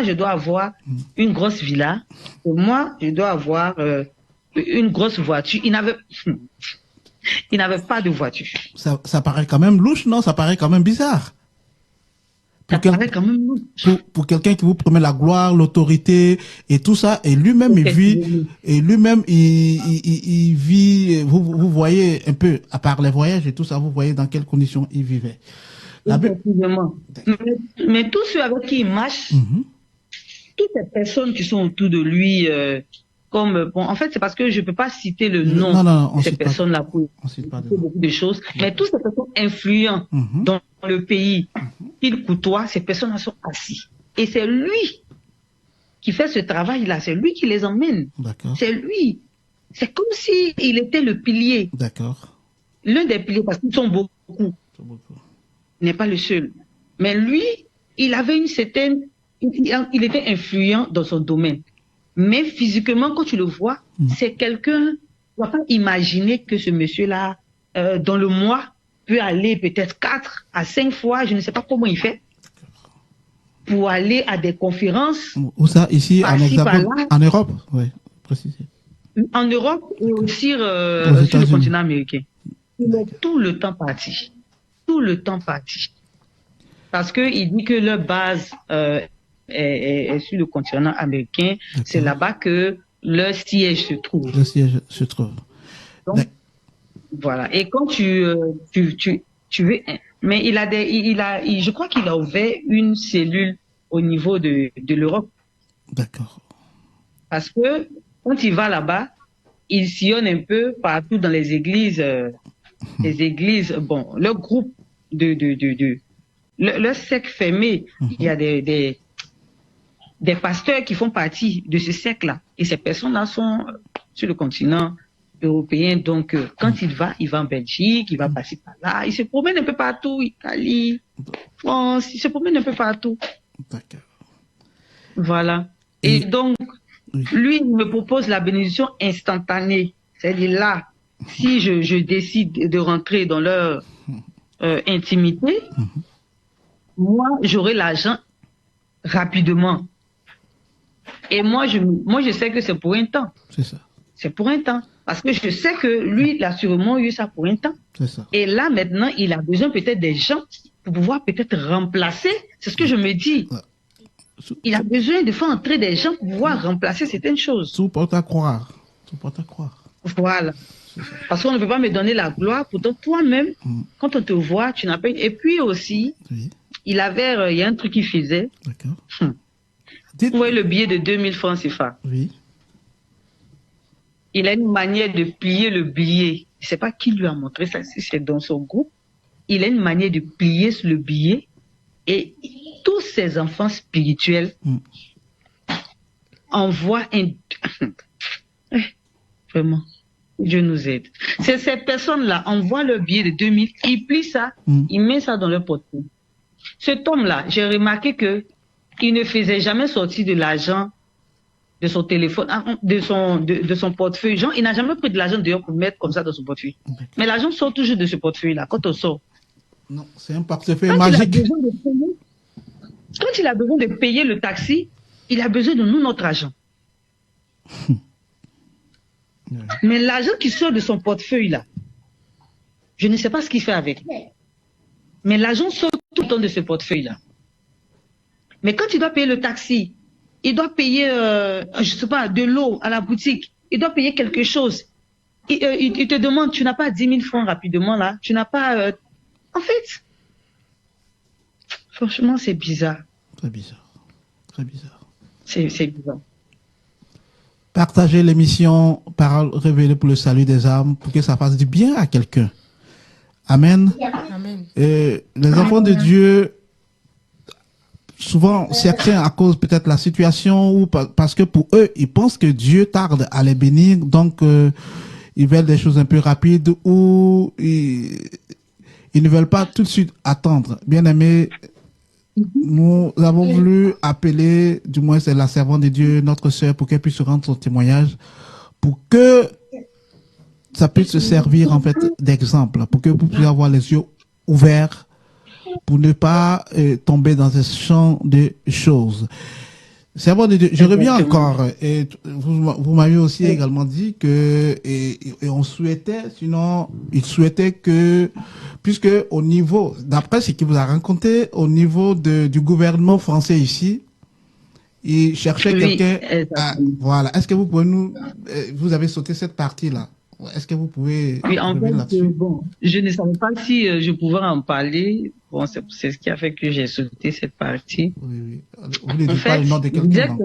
S4: je dois avoir une grosse villa. Et moi, je dois avoir une grosse voiture. Il n'avait pas de voiture.
S2: Ça paraît quand même louche, non? Ça paraît quand même bizarre.
S4: Paraît quand même louche.
S2: Pour quelqu'un qui vous promet la gloire, l'autorité et tout ça, et lui-même il vit, vous voyez un peu, à part les voyages et tout ça, vous voyez dans quelles conditions il vivait.
S4: Effectivement. Mais tous ceux avec qui il marche, toutes les personnes qui sont autour de lui, en fait, c'est parce que je ne peux pas citer le nom de ces personnes-là pour citer beaucoup de choses, mais toutes ces personnes influentes dans le pays qu'il côtoie, ces personnes-là sont assises. Et c'est lui qui fait ce travail-là, c'est lui qui les emmène. C'est lui. C'est comme s'il était le pilier.
S2: D'accord.
S4: L'un des piliers, parce qu'ils sont beaucoup. Il n'est pas le seul. Mais lui, il avait une certaine... Il était influent dans son domaine. Mais physiquement, quand tu le vois, c'est quelqu'un... Tu ne vas pas imaginer que ce monsieur-là, dans le mois, peut aller peut-être 4 à 5 fois, je ne sais pas comment il fait, pour aller à des conférences.
S2: Où ça, ici, en Europe? Oui, précisez.
S4: En Europe et aussi sur le continent américain. Il est tout le temps parti. Tout le temps parti. Parce qu'il dit que leur base est sur le continent américain. C'est là-bas que leur siège se trouve.
S2: Le siège se trouve.
S4: Donc, voilà. Et quand tu veux... Mais je crois qu'il a ouvert une cellule au niveau de l'Europe.
S2: D'accord.
S4: Parce que quand il va là-bas, il sillonne un peu partout dans les églises. Les églises, bon, leur groupe leur cercle fermé, il y a des pasteurs qui font partie de ce cercle-là. Et ces personnes-là sont sur le continent européen. Donc, quand il va en Belgique, il va passer par là. Il se promène un peu partout, Italie, France, il se promène un peu partout.
S2: D'accord.
S4: Voilà. Et donc, lui, il me propose la bénédiction instantanée. C'est-à-dire là, si je décide de rentrer dans leur intimité, moi, j'aurai l'argent rapidement. Et moi, je sais que c'est pour un temps.
S2: C'est ça.
S4: C'est pour un temps. Parce que je sais que lui, il a sûrement eu ça pour un temps.
S2: C'est ça.
S4: Et là, maintenant, il a besoin peut-être des gens pour pouvoir peut-être remplacer. C'est ce que je me dis. Il a besoin de faire entrer des gens pour pouvoir remplacer certaines choses.
S2: Tout porte à croire. Tout porte à croire.
S4: Voilà. Parce qu'on ne peut pas me donner la gloire. Pourtant, toi-même, quand on te voit, tu n'as pas... Et puis aussi, il y a un truc qu'il faisait.
S2: D'accord.
S4: Vous voyez le billet de 2000 francs CFA.
S2: Oui.
S4: Il a une manière de plier le billet. Je ne sais pas qui lui a montré ça, si c'est dans son groupe. Il a une manière de plier le billet et tous ses enfants spirituels envoient un... Vraiment, Dieu nous aide. Ces personnes-là envoient le billet de 2000, ils plient ça, ils mettent ça dans leur portefeuille. Cet homme-là, j'ai remarqué que il ne faisait jamais sortir de l'argent de son téléphone, de son portefeuille. Genre, il n'a jamais pris de l'argent dehors pour mettre comme ça dans son portefeuille. Mais l'argent sort toujours de ce portefeuille-là, quand on sort.
S2: Non, c'est un portefeuille magique.
S4: Quand il a besoin de payer le taxi, il a besoin de nous, notre argent. Mais l'argent qui sort de son portefeuille-là, je ne sais pas ce qu'il fait avec. Mais l'argent sort tout le temps de ce portefeuille-là. Mais quand il doit payer le taxi, il doit payer, je sais pas, de l'eau à la boutique, il doit payer quelque chose. Il te demande, tu n'as pas 10 000 francs rapidement là, tu n'as pas... En fait, franchement, c'est bizarre.
S2: Très bizarre. Très bizarre.
S4: C'est bizarre.
S2: Partagez l'émission Paroles révélées pour le salut des âmes pour que ça fasse du bien à quelqu'un. Amen.
S3: Amen.
S2: Les enfants de Dieu, souvent, certains, à cause peut-être de la situation ou parce que pour eux, ils pensent que Dieu tarde à les bénir, donc ils veulent des choses un peu rapides ou ils ne veulent pas tout de suite attendre. Bien aimé, nous avons voulu appeler, du moins c'est la servante de Dieu, notre sœur, pour qu'elle puisse rendre son témoignage, pour que ça puisse se servir en fait d'exemple, pour que vous puissiez avoir les yeux ouverts, pour ne pas tomber dans ce champ de choses. Servant de Dieu, je reviens encore, et vous m'avez aussi également dit que, et on souhaitait, sinon, il souhaitait que, puisque au niveau, d'après ce qu'il vous a raconté, au niveau du gouvernement français ici, il cherchait quelqu'un, voilà. Est-ce que vous pouvez vous avez sauté cette partie-là? Est-ce que vous pouvez
S4: revenir là-dessus? Bon, je ne savais pas si je pouvais en parler. Bon, c'est ce qui a fait que j'ai sauté cette partie.
S2: Oui. Vous ne dites pas le nom de quelqu'un.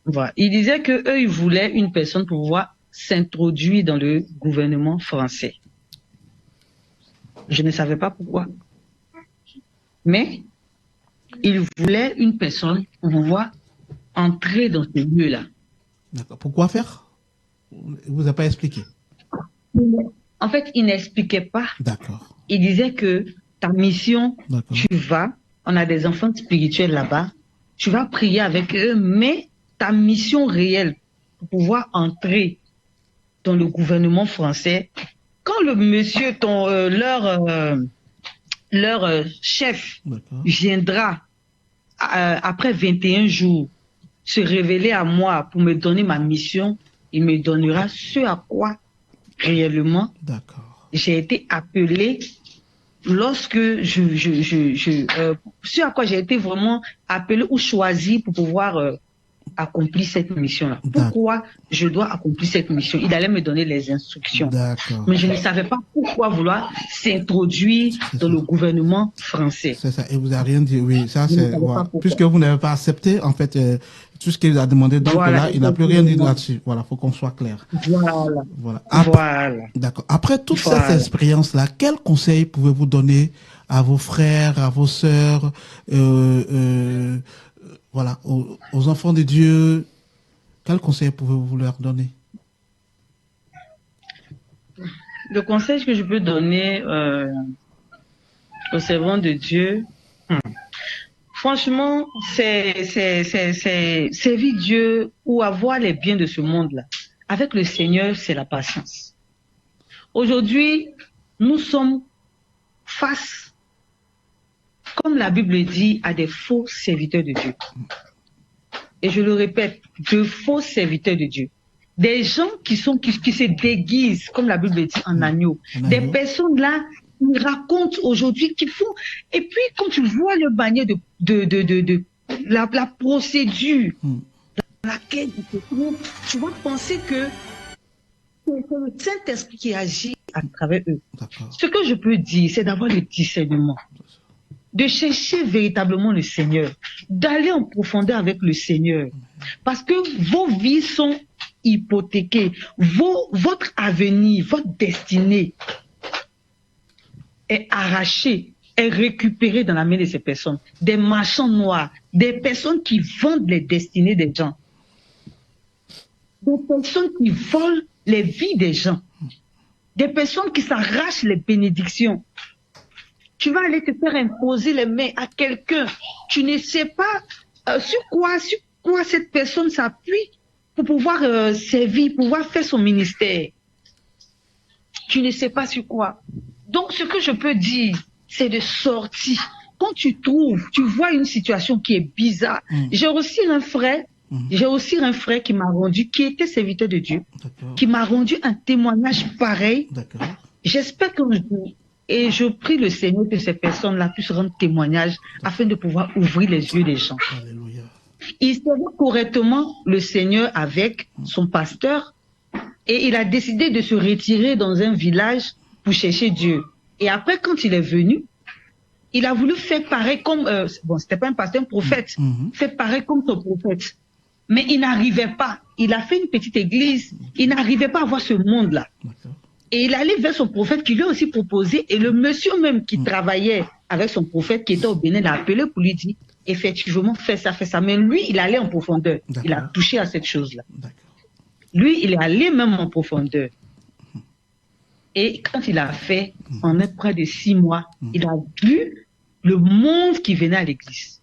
S4: Voilà. Il disait que eux, ils voulaient une personne pour pouvoir s'introduire dans le gouvernement français. Je ne savais pas pourquoi. Mais ils voulaient une personne pour pouvoir entrer dans ce lieu-là.
S2: D'accord. Pourquoi faire? Il vous a pas expliqué.
S4: En fait, il n'expliquait pas.
S2: D'accord.
S4: Il disait que ta mission, tu vas, on a des enfants spirituels là-bas, tu vas prier avec eux, mais ta mission réelle pour pouvoir entrer dans le gouvernement français, quand le monsieur, leur chef viendra après 21 jours se révéler à moi pour me donner ma mission, il me donnera ce à quoi réellement j'ai été appelé lorsque ce à quoi j'ai été vraiment appelé ou choisi pour pouvoir accomplir cette mission-là. Pourquoi je dois accomplir cette mission? Il allait me donner les instructions. Mais je ne savais pas pourquoi vouloir s'introduire dans le gouvernement français.
S2: C'est ça. Et vous n'avez rien dit. Oui, ça c'est. Voilà. Puisque vous n'avez pas accepté, en fait, tout ce qu'il a demandé. Donc là, il n'a plus rien dit là-dessus. Voilà, faut qu'on soit clair. Voilà. D'accord. Après toute cette expérience-là, quel conseil pouvez-vous donner à vos frères, à vos sœurs, voilà, aux enfants de Dieu? Quel conseil pouvez-vous leur donner?
S4: Le conseil que je peux donner aux servants de Dieu, franchement, c'est servir Dieu ou avoir les biens de ce monde-là. Avec le Seigneur, c'est la patience. Aujourd'hui, nous sommes face, comme la Bible dit, à des faux serviteurs de Dieu. Et je le répète, de faux serviteurs de Dieu. Des gens qui se déguisent, comme la Bible dit, en agneau. Des personnes là, qui racontent aujourd'hui, qui font. Et puis, quand tu vois le bannier de la procédure dans laquelle ils se trouvent, tu vas penser que c'est le Saint-Esprit qui agit à travers eux. Ce que je peux dire, c'est d'avoir le discernement, de chercher véritablement le Seigneur, d'aller en profondeur avec le Seigneur, parce que vos vies sont hypothéquées, votre avenir, votre destinée est arrachée, est récupérée dans la main de ces personnes, des marchands noirs, des personnes qui vendent les destinées des gens, des personnes qui volent les vies des gens, des personnes qui s'arrachent les bénédictions. Tu vas aller te faire imposer les mains à quelqu'un. Tu ne sais pas sur quoi cette personne s'appuie pour pouvoir servir, pour pouvoir faire son ministère. Tu ne sais pas sur quoi. Donc, ce que je peux dire, c'est de sortir. Quand tu vois une situation qui est bizarre. J'ai aussi un frère qui m'a rendu, qui était serviteur de Dieu, qui m'a rendu un témoignage pareil. J'espère que et je prie le Seigneur que ces personnes-là puissent rendre témoignage afin de pouvoir ouvrir les yeux des gens.
S2: Alléluia.
S4: il servait correctement le Seigneur avec son pasteur et il a décidé de se retirer dans un village pour chercher Dieu. Et après, quand il est venu, il a voulu faire pareil comme, bon, c'était pas un pasteur, un prophète, faire pareil comme son prophète. Mais il n'arrivait pas. Il a fait une petite église. Il n'arrivait pas à voir ce monde-là. Et il allait vers son prophète qui lui a aussi proposé. Et le monsieur même qui travaillait avec son prophète qui était au Bénin l'a appelé pour lui dire, effectivement, fais ça, fais ça. Mais lui, il allait en profondeur. Il a touché à cette chose-là. Lui, il est allé même en profondeur. Et quand il a fait, en près de 6 mois, il a vu le monde qui venait à l'église.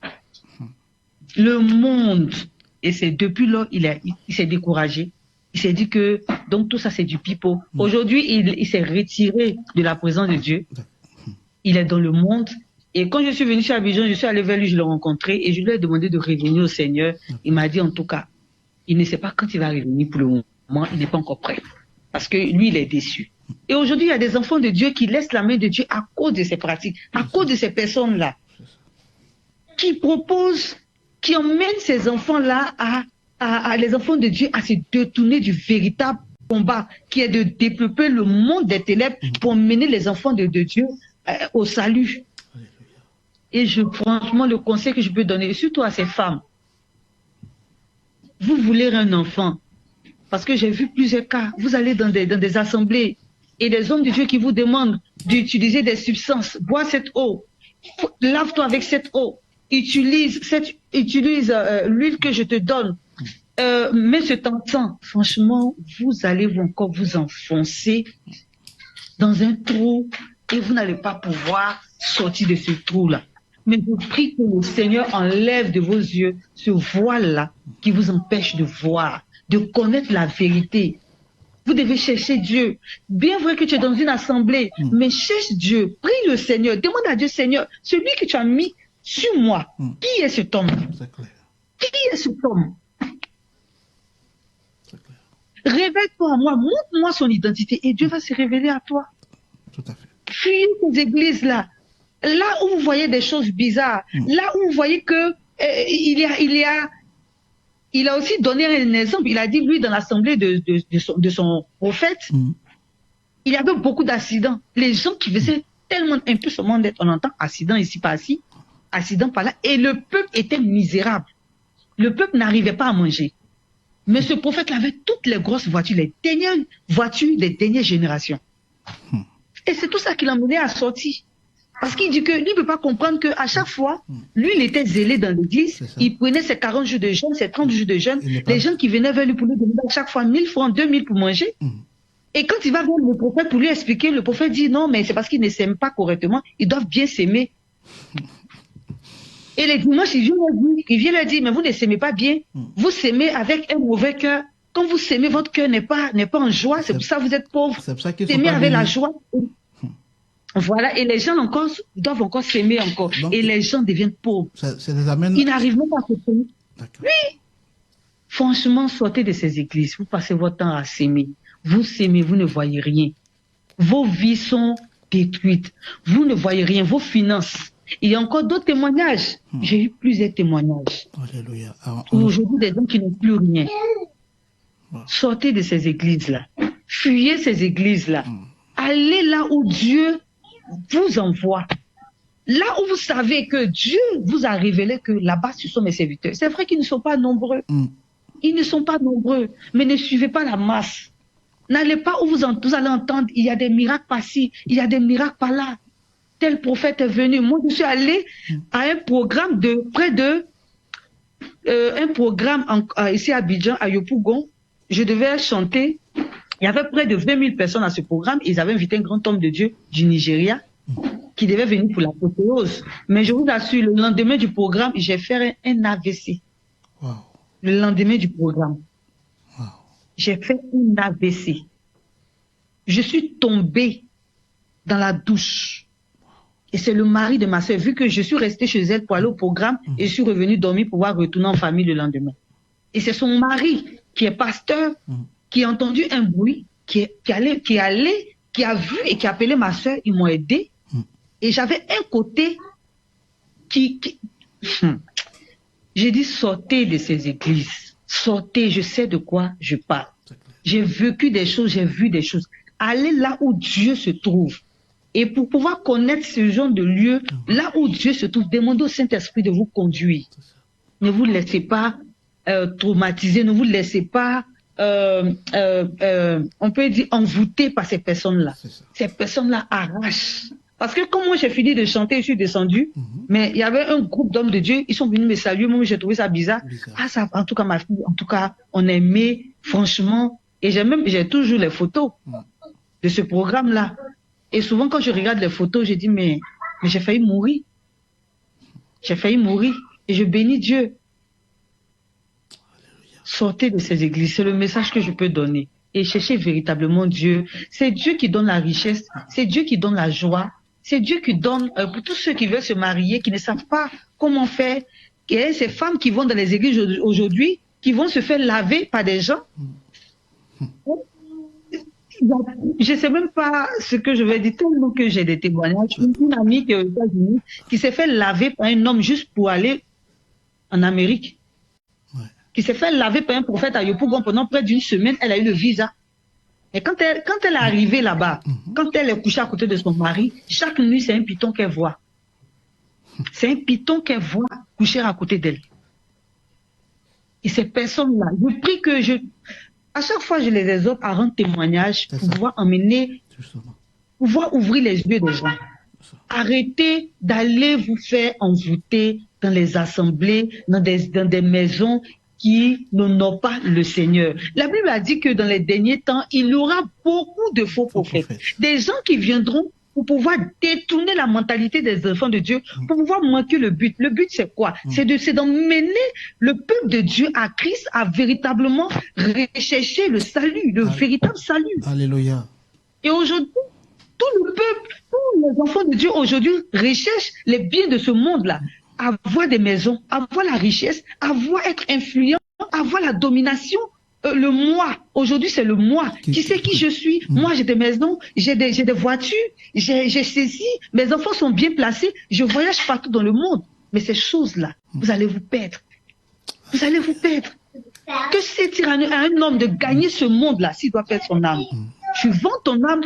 S4: Le monde. Et c'est depuis là, il s'est découragé. Il s'est dit que, donc tout ça c'est du pipeau. Aujourd'hui, il s'est retiré de la présence de Dieu. Il est dans le monde. Et quand je suis venu sur Abidjan, je suis allé vers lui, je l'ai rencontré et je lui ai demandé de revenir au Seigneur. Il m'a dit en tout cas, il ne sait pas quand il va revenir pour le moment, il n'est pas encore prêt. Parce que lui, il est déçu. Et aujourd'hui, il y a des enfants de Dieu qui laissent la main de Dieu à cause de ces pratiques, à cause de ces personnes-là, qui proposent, qui emmènent ces enfants-là à les enfants de Dieu à se détourner du véritable combat, qui est de dépeupler le monde des ténèbres pour mener les enfants de Dieu au salut. Et franchement, le conseil que je peux donner, surtout à ces femmes, vous voulez un enfant, parce que j'ai vu plusieurs cas, vous allez dans des assemblées, et des hommes de Dieu qui vous demandent d'utiliser des substances, bois cette eau, lave-toi avec cette eau, utilise l'huile que je te donne, mets ce temps. Franchement, vous allez encore vous enfoncer dans un trou et vous n'allez pas pouvoir sortir de ce trou-là. Mais je prie que le Seigneur enlève de vos yeux ce voile-là qui vous empêche de voir, de connaître la vérité. Vous devez chercher Dieu. Bien vrai que tu es dans une assemblée, mais cherche Dieu, prie le Seigneur, demande à Dieu, Seigneur, celui que tu as mis sur moi, qui est cet homme? Qui est cet homme? Révèle-toi à moi, montre-moi son identité et Dieu va se révéler à toi.
S2: Tout à fait.
S4: Fuyez ces églises-là. Là où vous voyez des choses bizarres, là où vous voyez que il a aussi donné un exemple. Il a dit, lui, dans l'assemblée de son prophète, il y avait beaucoup d'accidents. Les gens qui faisaient tellement un peu ce monde, on entend accident ici, pas ici, accident par là, et le peuple était misérable. Le peuple n'arrivait pas à manger. Mais ce prophète avait toutes les grosses voitures, les dernières voitures des dernières générations. Et c'est tout ça qui l'a mené à sortir. Parce qu'il dit que lui ne peut pas comprendre qu'à chaque fois, lui, il était zélé dans l'église, il prenait ses 40 jours de jeûne, ses 30 jours de jeûne, les gens qui venaient vers lui pour lui demander à chaque fois 1000 francs, 2000 pour manger. Et quand il va vers le prophète pour lui expliquer, le prophète dit non, mais c'est parce qu'ils ne s'aiment pas correctement, ils doivent bien s'aimer. Et les dimanches, il vient leur dire, mais vous ne s'aimez pas bien, vous s'aimez avec un mauvais cœur. Quand vous s'aimez, votre cœur n'est pas en joie, c'est pour ça que vous êtes pauvre.
S2: C'est pour ça qu'ils
S4: s'aimez avec la joie. Voilà, et les gens doivent encore s'aimer encore. Donc, et les gens deviennent pauvres. Ils n'arrivent même pas à se s'aimer. Oui. Franchement, sortez de ces églises. Vous passez votre temps à s'aimer. Vous s'aimez, vous ne voyez rien. Vos vies sont détruites. Vous ne voyez rien. Vos finances. Il y a encore d'autres témoignages. J'ai eu plusieurs témoignages.
S2: Alléluia.
S4: Aujourd'hui, des gens qui n'ont plus rien. Sortez de ces églises-là. Fuyez ces églises-là. Allez là où Dieu vous envoie. Là où vous savez que Dieu vous a révélé que là-bas, ce sont mes serviteurs. C'est vrai qu'ils ne sont pas nombreux. Ils ne sont pas nombreux. Mais ne suivez pas la masse. N'allez pas où vous allez entendre, il y a des miracles par-ci, il y a des miracles par-là. Tel prophète est venu. Moi, je suis allé à un programme de près de... un programme ici à Abidjan, à Yopougon. Je devais chanter. Il y avait près de 20 000 personnes à ce programme. Ils avaient invité un grand homme de Dieu du Nigeria qui devait venir pour l'apothéose. Mais je vous assure, le lendemain du programme, j'ai fait un AVC.
S2: Wow.
S4: Le lendemain du programme.
S2: Wow.
S4: J'ai fait un AVC. Je suis tombée dans la douche. Et c'est le mari de ma soeur. Vu que je suis restée chez elle pour aller au programme, et je suis revenue dormir pour pouvoir retourner en famille le lendemain. Et c'est son mari qui est pasteur, qui a entendu un bruit, qui a vu et qui a appelé ma soeur. Ils m'ont aidé. Et j'avais un côté J'ai dit, sortez de ces églises. Sortez, je sais de quoi je parle. J'ai vécu des choses, j'ai vu des choses. Allez là où Dieu se trouve. Et pour pouvoir connaître ce genre de lieu, là où Dieu se trouve, demandez au Saint-Esprit de vous conduire. Ne vous laissez pas traumatiser, ne vous laissez pas, on peut dire, envoûter par ces personnes-là. Ces personnes-là arrachent. Parce que quand moi j'ai fini de chanter, je suis descendue, mais il y avait un groupe d'hommes de Dieu, ils sont venus me saluer, moi j'ai trouvé ça bizarre. Ah ça, en tout cas ma fille, en tout cas on aimait, franchement, et j'ai toujours les photos de ce programme-là. Et souvent quand je regarde les photos, je dis mais j'ai failli mourir. J'ai failli mourir et je bénis Dieu. Sortez de ces églises, c'est le message que je peux donner. Et cherchez véritablement Dieu. C'est Dieu qui donne la richesse, c'est Dieu qui donne la joie. C'est Dieu qui donne, pour tous ceux qui veulent se marier, qui ne savent pas comment faire. Et ces femmes qui vont dans les églises aujourd'hui, qui vont se faire laver par des gens. Je ne sais même pas ce que je vais dire, tellement que j'ai des témoignages. Une amie qui est aux États-Unis, qui s'est fait laver par un homme juste pour aller en Amérique. Qui s'est fait laver par un prophète à Yopougon pendant près d'une semaine, elle a eu le visa. Et quand elle est arrivée là-bas, quand elle est couchée à côté de son mari, chaque nuit, c'est un python qu'elle voit. C'est un python qu'elle voit coucher à côté d'elle. Et ces personnes-là, je prie que à chaque fois, je les exhorte à rendre témoignage pour pouvoir emmener, pouvoir ouvrir les yeux des gens. Arrêtez d'aller vous faire envoûter dans les assemblées, dans des maisons qui n'honorent pas le Seigneur. La Bible a dit que dans les derniers temps, il y aura beaucoup de faux prophètes. Des gens qui viendront pour pouvoir détourner la mentalité des enfants de Dieu, pour pouvoir manquer le but. Le but, c'est quoi? C'est d'emmener le peuple de Dieu à Christ à véritablement rechercher le salut, le véritable salut.
S2: Alléluia.
S4: Et aujourd'hui, tout le peuple, tous les enfants de Dieu aujourd'hui recherchent les biens de ce monde-là. Avoir des maisons, avoir la richesse, être influent, avoir la domination, le moi. Aujourd'hui, c'est le moi. Qui sait qui je suis? Moi, j'ai des maisons, j'ai des voitures, j'ai ceci, mes enfants sont bien placés, je voyage partout dans le monde. Mais ces choses-là, vous allez vous perdre. Vous allez vous perdre. Que c'est-il à un homme de gagner ce monde-là s'il doit perdre son âme? Tu vends ton âme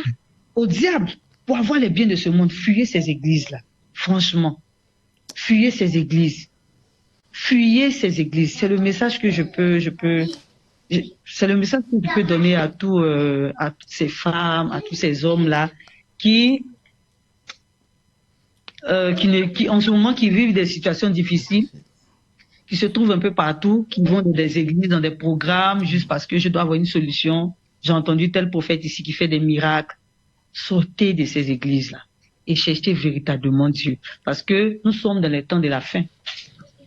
S4: au diable pour avoir les biens de ce monde. Fuyez ces églises-là. Franchement. Fuyez ces églises. Fuyez ces églises. C'est le message que c'est le message que je peux donner à toutes ces femmes, à tous ces hommes-là qui en ce moment qui vivent des situations difficiles, qui se trouvent un peu partout, qui vont dans des églises, dans des programmes, juste parce que je dois avoir une solution. J'ai entendu tel prophète ici qui fait des miracles. Sortez de ces églises-là et cherchez véritablement Dieu. Parce que nous sommes dans les temps de la fin.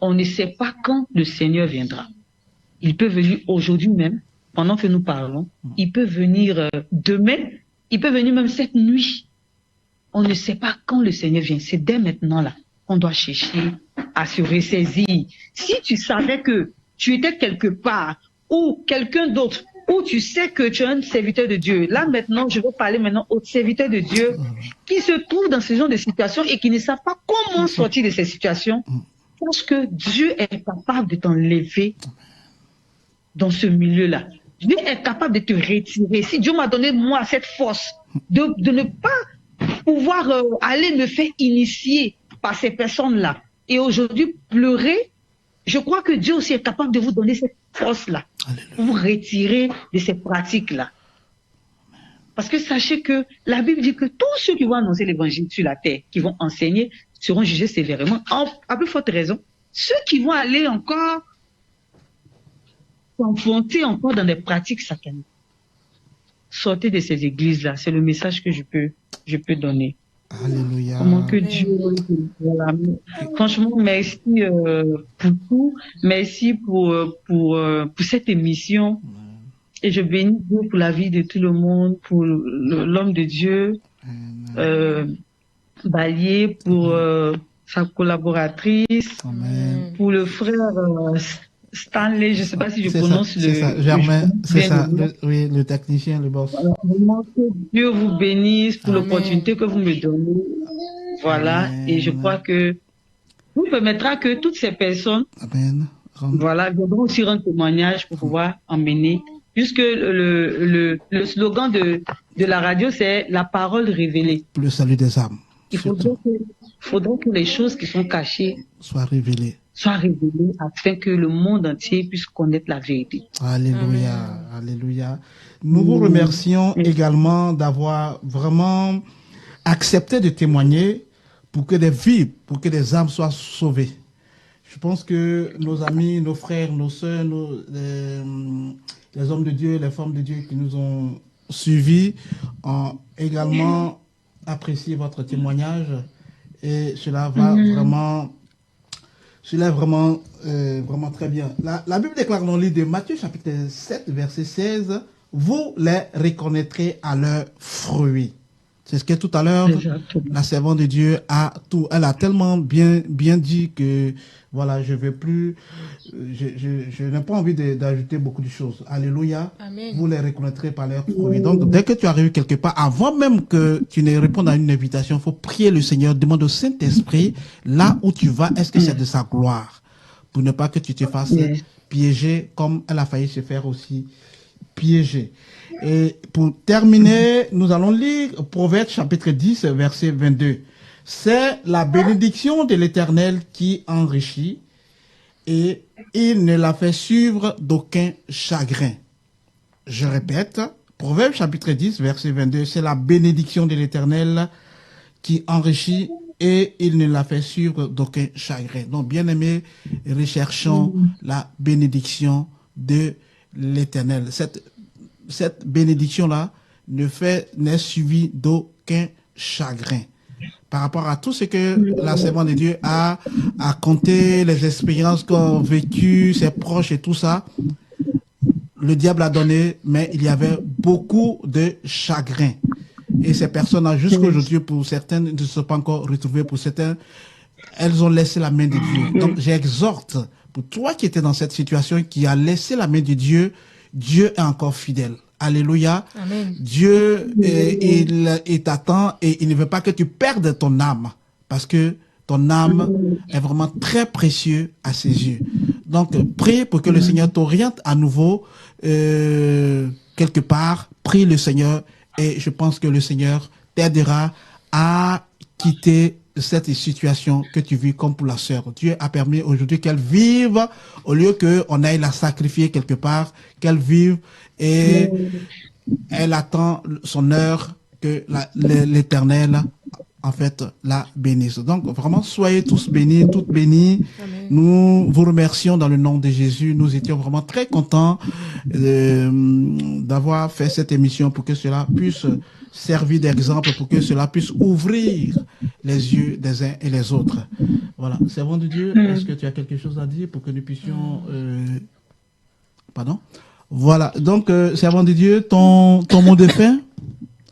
S4: On ne sait pas quand le Seigneur viendra. Il peut venir aujourd'hui même, pendant que nous parlons. Il peut venir demain. Il peut venir même cette nuit. On ne sait pas quand le Seigneur vient. C'est dès maintenant là qu'on doit chercher à se ressaisir. Si tu savais que tu étais quelque part ou quelqu'un d'autre, où tu sais que tu es un serviteur de Dieu. Là, maintenant, je veux parler maintenant aux serviteurs de Dieu qui se trouvent dans ce genre de situations et qui ne savent pas comment sortir de ces situations. Parce que Dieu est capable de t'enlever dans ce milieu-là. Dieu est capable de te retirer. Si Dieu m'a donné, moi, cette force de ne pas pouvoir aller me faire initier par ces personnes-là et aujourd'hui pleurer, je crois que Dieu aussi est capable de vous donner cette force-là, pour vous retirer de ces pratiques-là. Parce que sachez que la Bible dit que tous ceux qui vont annoncer l'évangile sur la terre, qui vont enseigner, seront jugés sévèrement. À plus forte raison, ceux qui vont aller encore s'enfoncer encore dans des pratiques sataniques. Sortez de ces églises-là, c'est le message que je peux donner.
S2: Alléluia.
S4: Comment que Dieu, voilà. Franchement, merci pour tout, merci pour cette émission, et je bénis Dieu pour la vie de tout le monde, pour l'homme de Dieu, Balier, pour sa collaboratrice,
S2: Amen.
S4: pour le frère Stanley, je ne sais pas si je prononce
S2: le... C'est ça, Germain, c'est ça, le technicien, le boss.
S4: Alors, vraiment que Dieu vous bénisse pour l'opportunité que vous me donnez. Voilà, et je crois que vous permettra que toutes ces personnes,
S2: Amen.
S4: voilà, viendront aussi rendre témoignage pour pouvoir emmener, puisque le slogan de la radio, c'est la parole révélée.
S2: Pour le salut des âmes.
S4: Il faudrait que les choses qui sont cachées
S2: soient révélées
S4: afin que le monde entier puisse connaître la vérité.
S2: Alléluia, alléluia. Nous vous remercions également d'avoir vraiment accepté de témoigner pour que des vies, pour que des âmes soient sauvées. Je pense que nos amis, nos frères, nos sœurs, les hommes de Dieu, les femmes de Dieu qui nous ont suivis ont également apprécié votre témoignage et cela va vraiment... Cela est vraiment, vraiment très bien. La Bible déclare dans le livre de Matthieu, chapitre 7, verset 16, « Vous les reconnaîtrez à leurs fruits. » C'est ce que tout à l'heure, la servante de Dieu a tout. Elle a tellement bien dit que, voilà, je n'ai pas envie d'ajouter beaucoup de choses. Alléluia.
S3: Amen.
S2: Vous les reconnaîtrez par leurs fruits. Donc, dès que tu arrives quelque part, avant même que tu ne répondes à une invitation, il faut prier le Seigneur, demande au Saint-Esprit, là où tu vas, est-ce que c'est de sa gloire? Pour ne pas que tu te fasses piéger, comme elle a failli se faire aussi piéger. Et pour terminer, nous allons lire Proverbe chapitre 10, verset 22. C'est la bénédiction de l'Éternel qui enrichit et il ne la fait suivre d'aucun chagrin. Je répète, Proverbe chapitre 10, verset 22, c'est la bénédiction de l'Éternel qui enrichit et il ne la fait suivre d'aucun chagrin. Donc, bien aimés, recherchons la bénédiction de l'Éternel. Cette bénédiction-là n'est suivie d'aucun chagrin. Par rapport à tout ce que la servante de Dieu a raconté, les expériences qu'ont vécues, ses proches et tout ça, le diable a donné, mais il y avait beaucoup de chagrin. Et ces personnes-là, jusqu'à aujourd'hui, pour certaines, ne se sont pas encore retrouvées. Pour certaines, elles ont laissé la main de Dieu. Donc, j'exhorte, pour toi qui étais dans cette situation, qui a laissé la main de Dieu, Dieu est encore fidèle. Alléluia.
S3: Amen.
S2: Dieu, il t'attend et il ne veut pas que tu perdes ton âme. Parce que ton âme est vraiment très précieux à ses yeux. Donc, prie pour que le Seigneur t'oriente à nouveau quelque part. Prie le Seigneur et je pense que le Seigneur t'aidera à quitter cette situation que tu vis comme pour la sœur. Dieu a permis aujourd'hui qu'elle vive au lieu qu'on aille la sacrifier quelque part, qu'elle vive et elle attend son heure que l'Éternel en fait la bénisse. Donc vraiment soyez tous bénis, toutes bénies.
S3: Amen.
S2: Nous vous remercions dans le nom de Jésus. Nous étions vraiment très contents d'avoir fait cette émission pour que cela puisse servir d'exemple, pour que cela puisse ouvrir les yeux des uns et les autres. Voilà. Servant de Dieu, est-ce que tu as quelque chose à dire pour que nous puissions... Pardon? Voilà. Donc, servant de Dieu, ton mot de fin,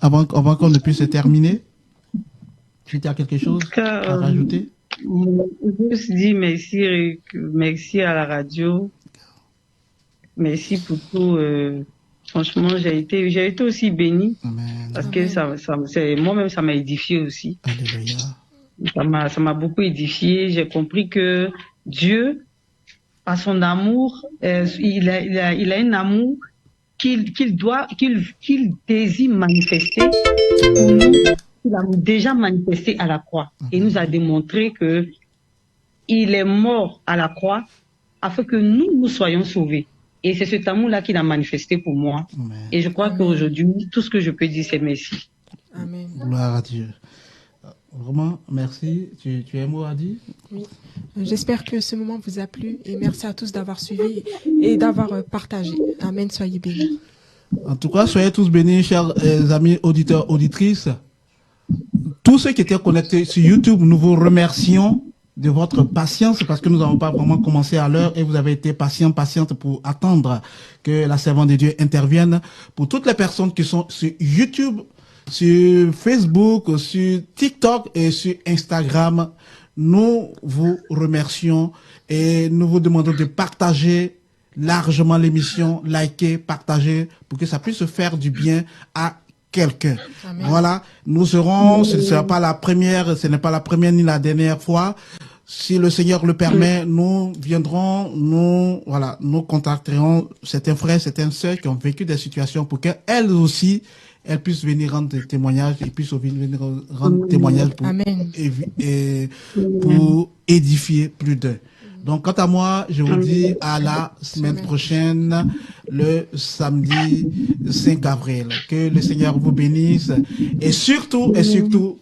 S2: avant qu'on ne puisse terminer. Tu as quelque chose à rajouter?
S4: Je me dis merci à la radio. Merci pour tout. Franchement, j'ai été aussi bénie.
S2: Amen.
S4: Parce que moi-même, ça m'a édifié aussi.
S2: Alléluia.
S4: Ça m'a beaucoup édifié. J'ai compris que Dieu, par son amour, il a un amour qu'il désire manifester pour nous. Il a déjà manifesté à la croix. Et nous a démontré que il est mort à la croix afin que nous soyons sauvés. Et c'est cet amour-là qu'il a manifesté pour moi.
S2: Amen.
S4: Et je crois qu'aujourd'hui, tout ce que je peux dire, c'est merci.
S3: Amen.
S2: Gloire à Dieu. Vraiment, merci. Tu as un mot à dire?
S3: Oui. J'espère que ce moment vous a plu et merci à tous d'avoir suivi et d'avoir partagé. Amen. Soyez bénis.
S2: En tout cas, soyez tous bénis, chers amis auditeurs, auditrices. Tous ceux qui étaient connectés sur YouTube, nous vous remercions de votre patience parce que nous n'avons pas vraiment commencé à l'heure et vous avez été patiente pour attendre que la servante de Dieu intervienne. Pour toutes les personnes qui sont sur YouTube, sur Facebook, sur TikTok et sur Instagram, nous vous remercions et nous vous demandons de partager largement l'émission, liker, partager pour que ça puisse faire du bien à quelqu'un.
S3: Amen.
S2: Voilà, nous serons, ce ne sera pas la première, ce n'est pas la première ni la dernière fois. Si le Seigneur le permet, nous viendrons, nous contacterons certains frères, certaines sœurs qui ont vécu des situations pour qu'elles aussi, elles puissent venir rendre des témoignages et puissent venir rendre témoignages pour édifier plus d'eux. Donc, quant à moi, je vous dis à la semaine prochaine, le samedi 5 avril. Que le Seigneur vous bénisse et surtout,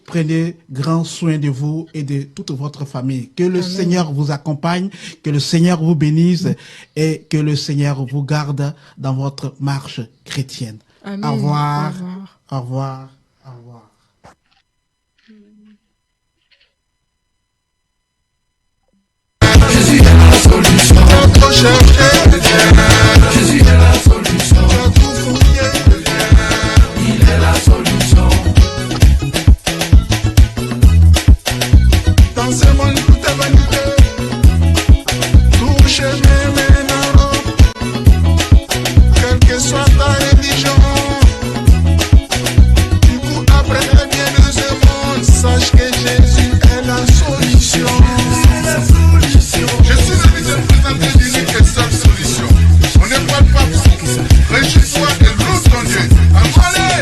S2: prenez grand soin de vous et de toute votre famille. Que le Seigneur vous accompagne, que le Seigneur vous bénisse et que le Seigneur vous garde dans votre marche chrétienne.
S3: Amen.
S2: Au revoir. Au revoir. Au revoir.
S1: Jésus est la solution. Trop cherché, Jésus est la solution. Tout fouillé, il est la solution. Dans ce monde tout est vanité, tout chemin mène à Rome. Quelle que soit ta religion, du coup après le bien de ce monde, sache que Jésus est la solution. Je suis le vice-président d'unique et seule solution. On n'est pas le pape. Réjouis-toi et loue ton Dieu. Allez!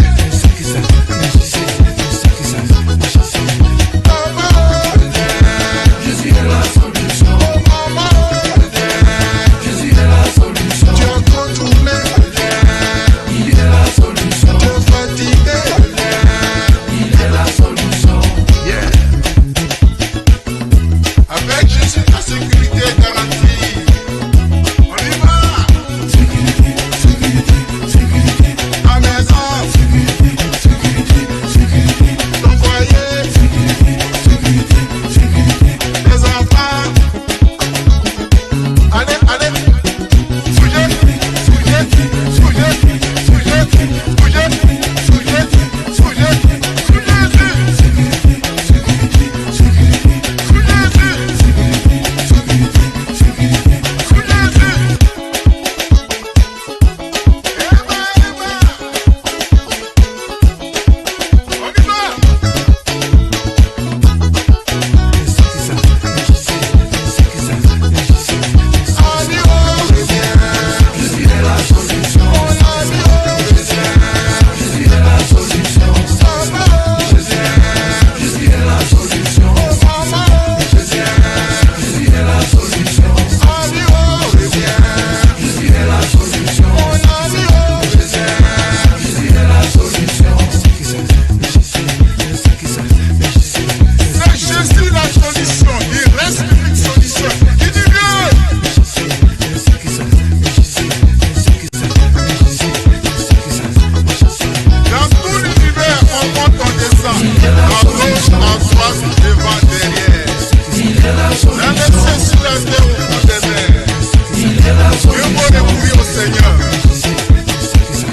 S1: Jésus est la solution. Oh maman, Jésus est la solution. Tu as trop tourné, il est la solution. Tu es fatigué, il est la solution. Yeah. Avec Jésus, la sécurité est garantie. On y va. Sécurité, sécurité, sécurité. À maison. Sécurité, sécurité, sécurité. Ton foyer. Sécurité, sécurité, sécurité. Les enfants. Allez, allez. Soujez, soujez, soujez, soujez, soujez, soujez, soujez, soujez. Sécurité, sécurité, sécurité.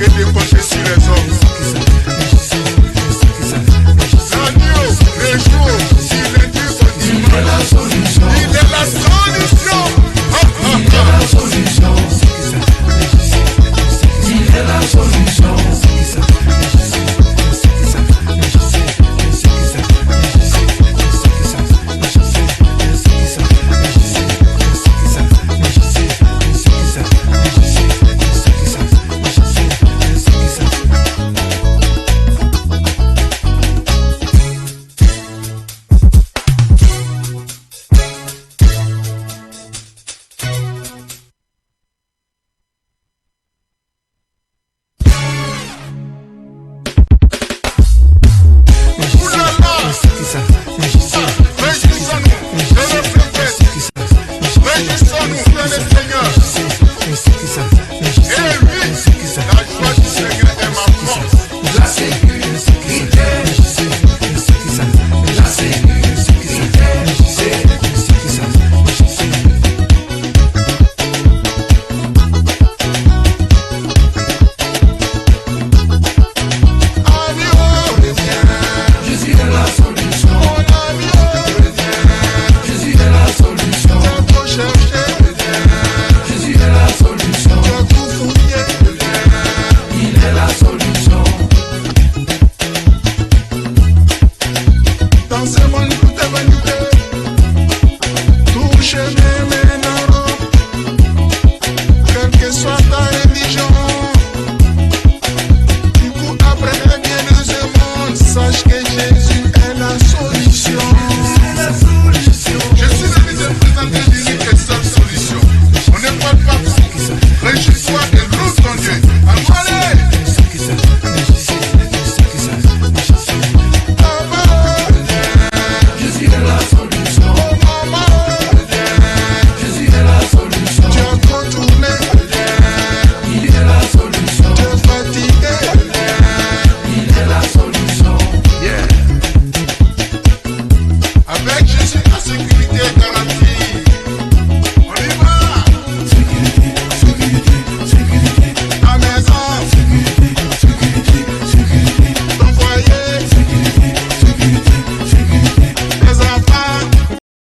S1: Que de compter sur